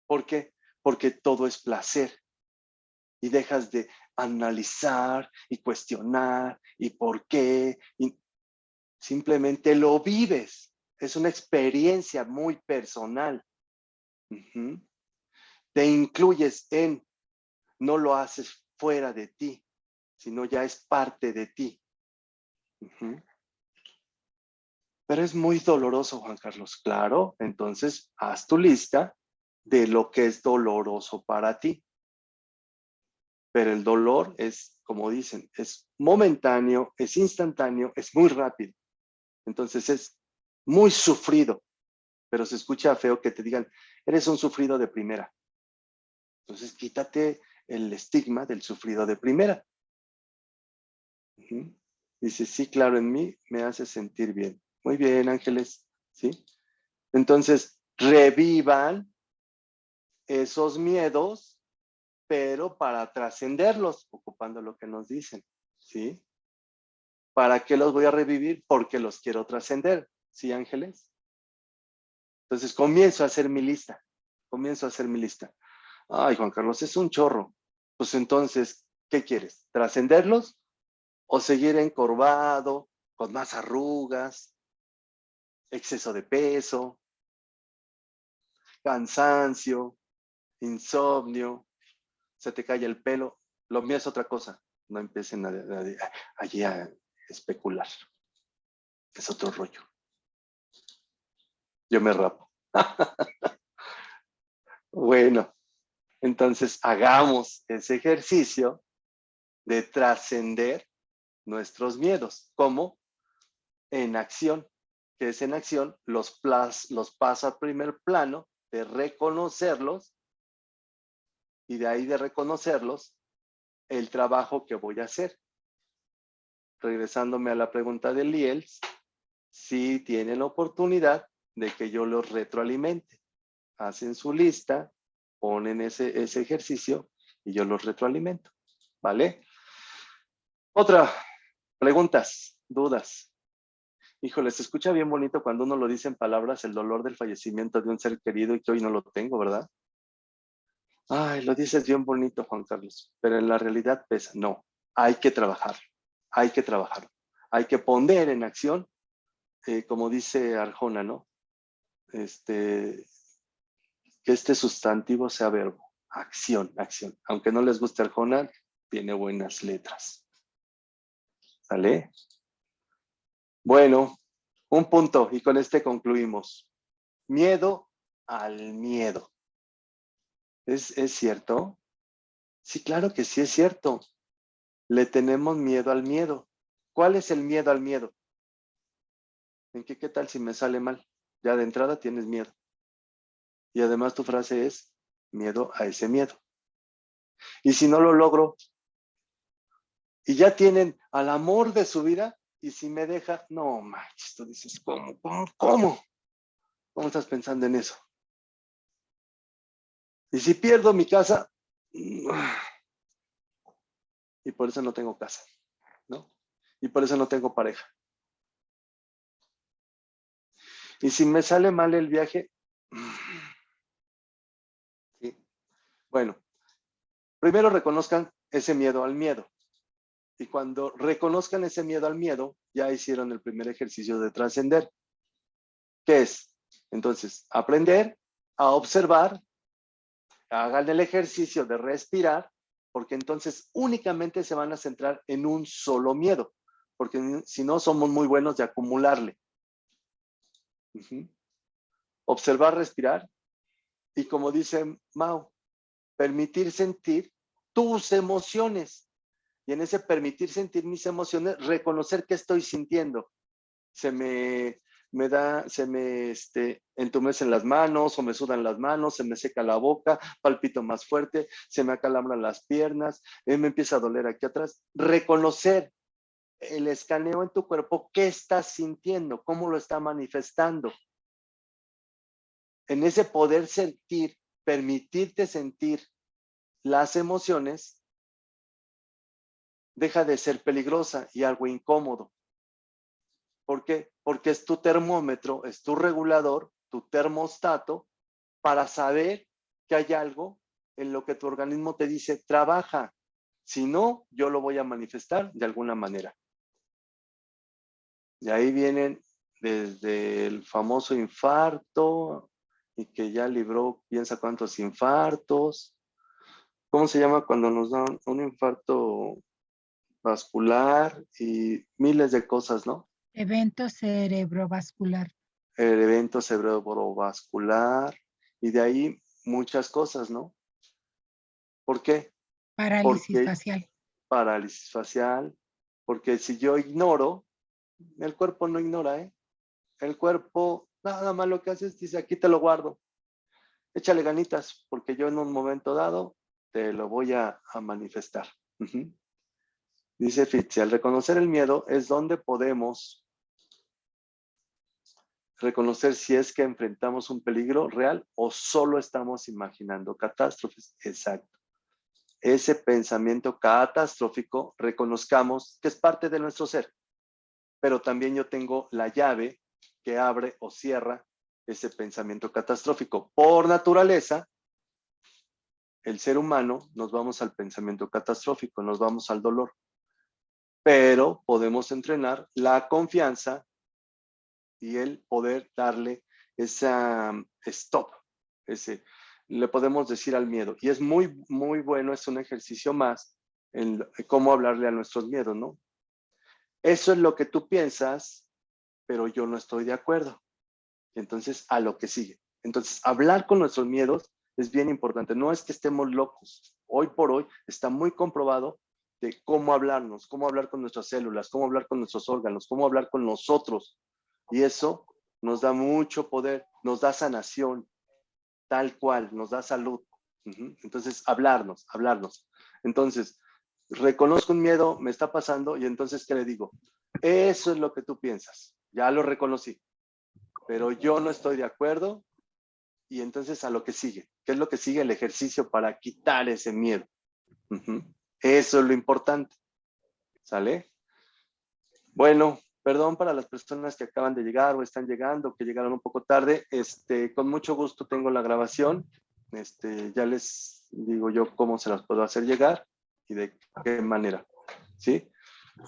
¿Por qué? Porque todo es placer. Y dejas de analizar y cuestionar y por qué. Y simplemente lo vives. Es una experiencia muy personal. Te incluyes en, no lo haces fuera de ti, sino ya es parte de ti. Pero es muy doloroso, Juan Carlos. Claro, entonces haz tu lista de lo que es doloroso para ti. Pero el dolor es, como dicen, es momentáneo, es instantáneo, es muy rápido. Entonces es muy sufrido. Pero se escucha feo que te digan, eres un sufrido de primera. Entonces quítate el estigma del sufrido de primera. Dice, sí, claro, en mí me hace sentir bien. Muy bien, Ángeles, ¿sí? Entonces, revivan esos miedos, pero para trascenderlos, ocupando lo que nos dicen, ¿sí? ¿Para qué los voy a revivir? Porque los quiero trascender, ¿sí, Ángeles? Entonces, comienzo a hacer mi lista. Ay, Juan Carlos, es un chorro. Pues entonces, ¿qué quieres? ¿Trascenderlos o seguir encorvado, con más arrugas, exceso de peso, cansancio, insomnio, se te cae el pelo. Lo mío es otra cosa. No empiecen allí a especular. Es otro rollo. Yo me rapo. Bueno, entonces hagamos ese ejercicio de trascender nuestros miedos. ¿Cómo? En acción. ¿Qué es en acción? Los paso al primer plano, de reconocerlos, y de ahí de reconocerlos, el trabajo que voy a hacer. Regresándome a la pregunta de Liels, si tienen la oportunidad de que yo los retroalimente. Hacen su lista, ponen ese ejercicio y yo los retroalimento. ¿Vale? Otra, preguntas, dudas. Híjole, se escucha bien bonito cuando uno lo dice en palabras, el dolor del fallecimiento de un ser querido y que hoy no lo tengo, ¿verdad? Ay, lo dices bien bonito, Juan Carlos, pero en la realidad pesa. No, hay que trabajar, hay que trabajar. Hay que poner en acción, como dice Arjona, ¿no? Que este sustantivo sea verbo. Acción, acción. Aunque no les guste Arjona, tiene buenas letras. ¿Sale? Bueno, un punto y con este concluimos. Miedo al miedo. ¿Es cierto? Sí, claro que sí es cierto. Le tenemos miedo al miedo. ¿Cuál es el miedo al miedo? ¿En qué tal si me sale mal? Ya de entrada tienes miedo. Y además tu frase es miedo a ese miedo. Y si no lo logro, y ya tienen al amor de su vida, y si me deja, no manches, tú dices, ¿cómo? ¿Cómo estás pensando en eso? Y si pierdo mi casa, y por eso no tengo casa, ¿no? Y por eso no tengo pareja. Y si me sale mal el viaje, ¿sí? Bueno, primero reconozcan ese miedo al miedo. Y cuando reconozcan ese miedo al miedo, ya hicieron el primer ejercicio de trascender. ¿Qué es? Entonces, aprender a observar, hagan el ejercicio de respirar, porque entonces únicamente se van a centrar en un solo miedo, porque si no somos muy buenos de acumularle. Observar, respirar, y como dice Mao, permitir sentir tus emociones. Y en ese permitir sentir mis emociones, reconocer qué estoy sintiendo. Se me entumecen las manos, o me sudan las manos, se me seca la boca, palpito más fuerte, se me acalambran las piernas, me empieza a doler aquí atrás. Reconocer el escaneo en tu cuerpo, qué estás sintiendo, cómo lo está manifestando. En ese poder sentir, permitirte sentir las emociones, deja de ser peligrosa y algo incómodo. ¿Por qué? Porque es tu termómetro, es tu regulador, tu termostato, para saber que hay algo en lo que tu organismo te dice, trabaja. Si no, yo lo voy a manifestar de alguna manera. Y ahí vienen desde el famoso infarto, y que ya libró, piensa cuántos infartos. ¿Cómo se llama cuando nos dan un infarto vascular y miles de cosas, ¿no? Evento cerebrovascular. El evento cerebrovascular, y de ahí muchas cosas, ¿no? ¿Por qué? Parálisis facial. Parálisis facial, porque si yo ignoro, el cuerpo no ignora, ¿eh? El cuerpo nada más lo que hace es dice, aquí te lo guardo, échale ganitas, porque yo en un momento dado te lo voy a manifestar. Dice Fitzi, al reconocer el miedo es donde podemos reconocer si es que enfrentamos un peligro real o solo estamos imaginando catástrofes. Exacto. Ese pensamiento catastrófico, reconozcamos que es parte de nuestro ser, pero también yo tengo la llave que abre o cierra ese pensamiento catastrófico. Por naturaleza, el ser humano nos vamos al pensamiento catastrófico, nos vamos al dolor, pero podemos entrenar la confianza y el poder darle esa stop, le podemos decir al miedo. Y es muy, muy bueno, es un ejercicio más en cómo hablarle a nuestros miedos, ¿no? Eso es lo que tú piensas, pero yo no estoy de acuerdo. Entonces, a lo que sigue. Entonces, hablar con nuestros miedos es bien importante. No es que estemos locos. Hoy por hoy está muy comprobado de cómo hablarnos, cómo hablar con nuestras células, cómo hablar con nuestros órganos, cómo hablar con nosotros. Y eso nos da mucho poder, nos da sanación, tal cual, nos da salud. Entonces, hablarnos. Entonces, reconozco un miedo, me está pasando, y entonces, ¿qué le digo? Eso es lo que tú piensas. Ya lo reconocí, pero yo no estoy de acuerdo. Y entonces a lo que sigue. ¿Qué es lo que sigue? El ejercicio para quitar ese miedo. Eso es lo importante. ¿Sale? Bueno, perdón para las personas que acaban de llegar o están llegando, que llegaron un poco tarde. Con mucho gusto tengo la grabación. Ya les digo yo cómo se las puedo hacer llegar y de qué manera. ¿Sí?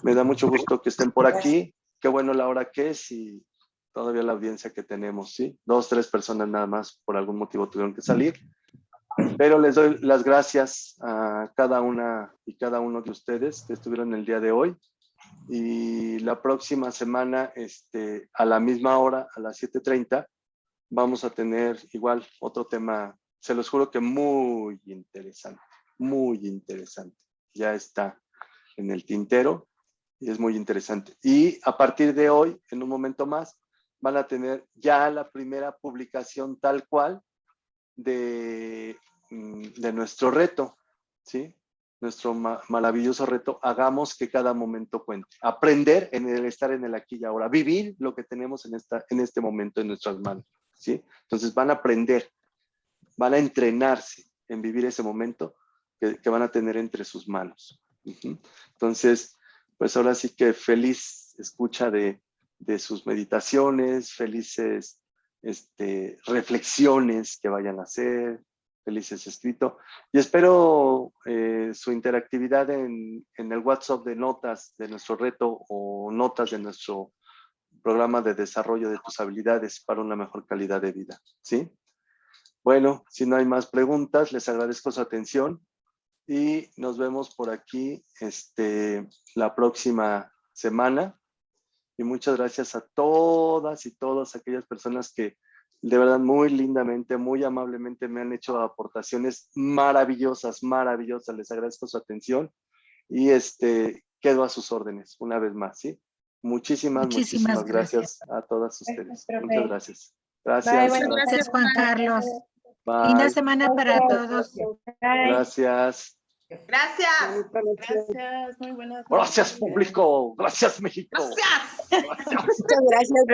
Me da mucho gusto que estén por aquí. Qué bueno la hora que es y todavía la audiencia que tenemos, ¿sí? 2, 3 personas nada más por algún motivo tuvieron que salir. Pero les doy las gracias a cada una y cada uno de ustedes que estuvieron el día de hoy. Y la próxima semana, a la misma hora, a las 7:30, vamos a tener igual otro tema, se los juro que muy interesante, muy interesante. Ya está en el tintero y es muy interesante. Y a partir de hoy, en un momento más, van a tener ya la primera publicación tal cual de nuestro reto, ¿sí? Nuestro maravilloso reto, hagamos que cada momento cuente. Aprender en el estar en el aquí y ahora, vivir lo que tenemos en este momento en nuestras manos, ¿sí? Entonces van a aprender, van a entrenarse en vivir ese momento que van a tener entre sus manos. Entonces, pues ahora sí que feliz escucha de sus meditaciones, felices reflexiones que vayan a hacer, felices escritos. Y espero su interactividad en el WhatsApp de notas de nuestro reto o notas de nuestro programa de desarrollo de tus habilidades para una mejor calidad de vida, ¿sí? Bueno, si no hay más preguntas, les agradezco su atención y nos vemos por aquí la próxima semana. Y muchas gracias a todas y todas aquellas personas que de verdad muy lindamente, muy amablemente me han hecho aportaciones maravillosas, maravillosas. Les agradezco su atención y quedo a sus órdenes una vez más, ¿sí? Muchísimas gracias a todas ustedes. Muchas gracias. Gracias. Bye, gracias, Juan Carlos. Bye. Linda semana para todos. Gracias. Gracias. Gracias, muy buenas noches. Gracias, público. Gracias, México. Gracias. Gracias. Muchas gracias.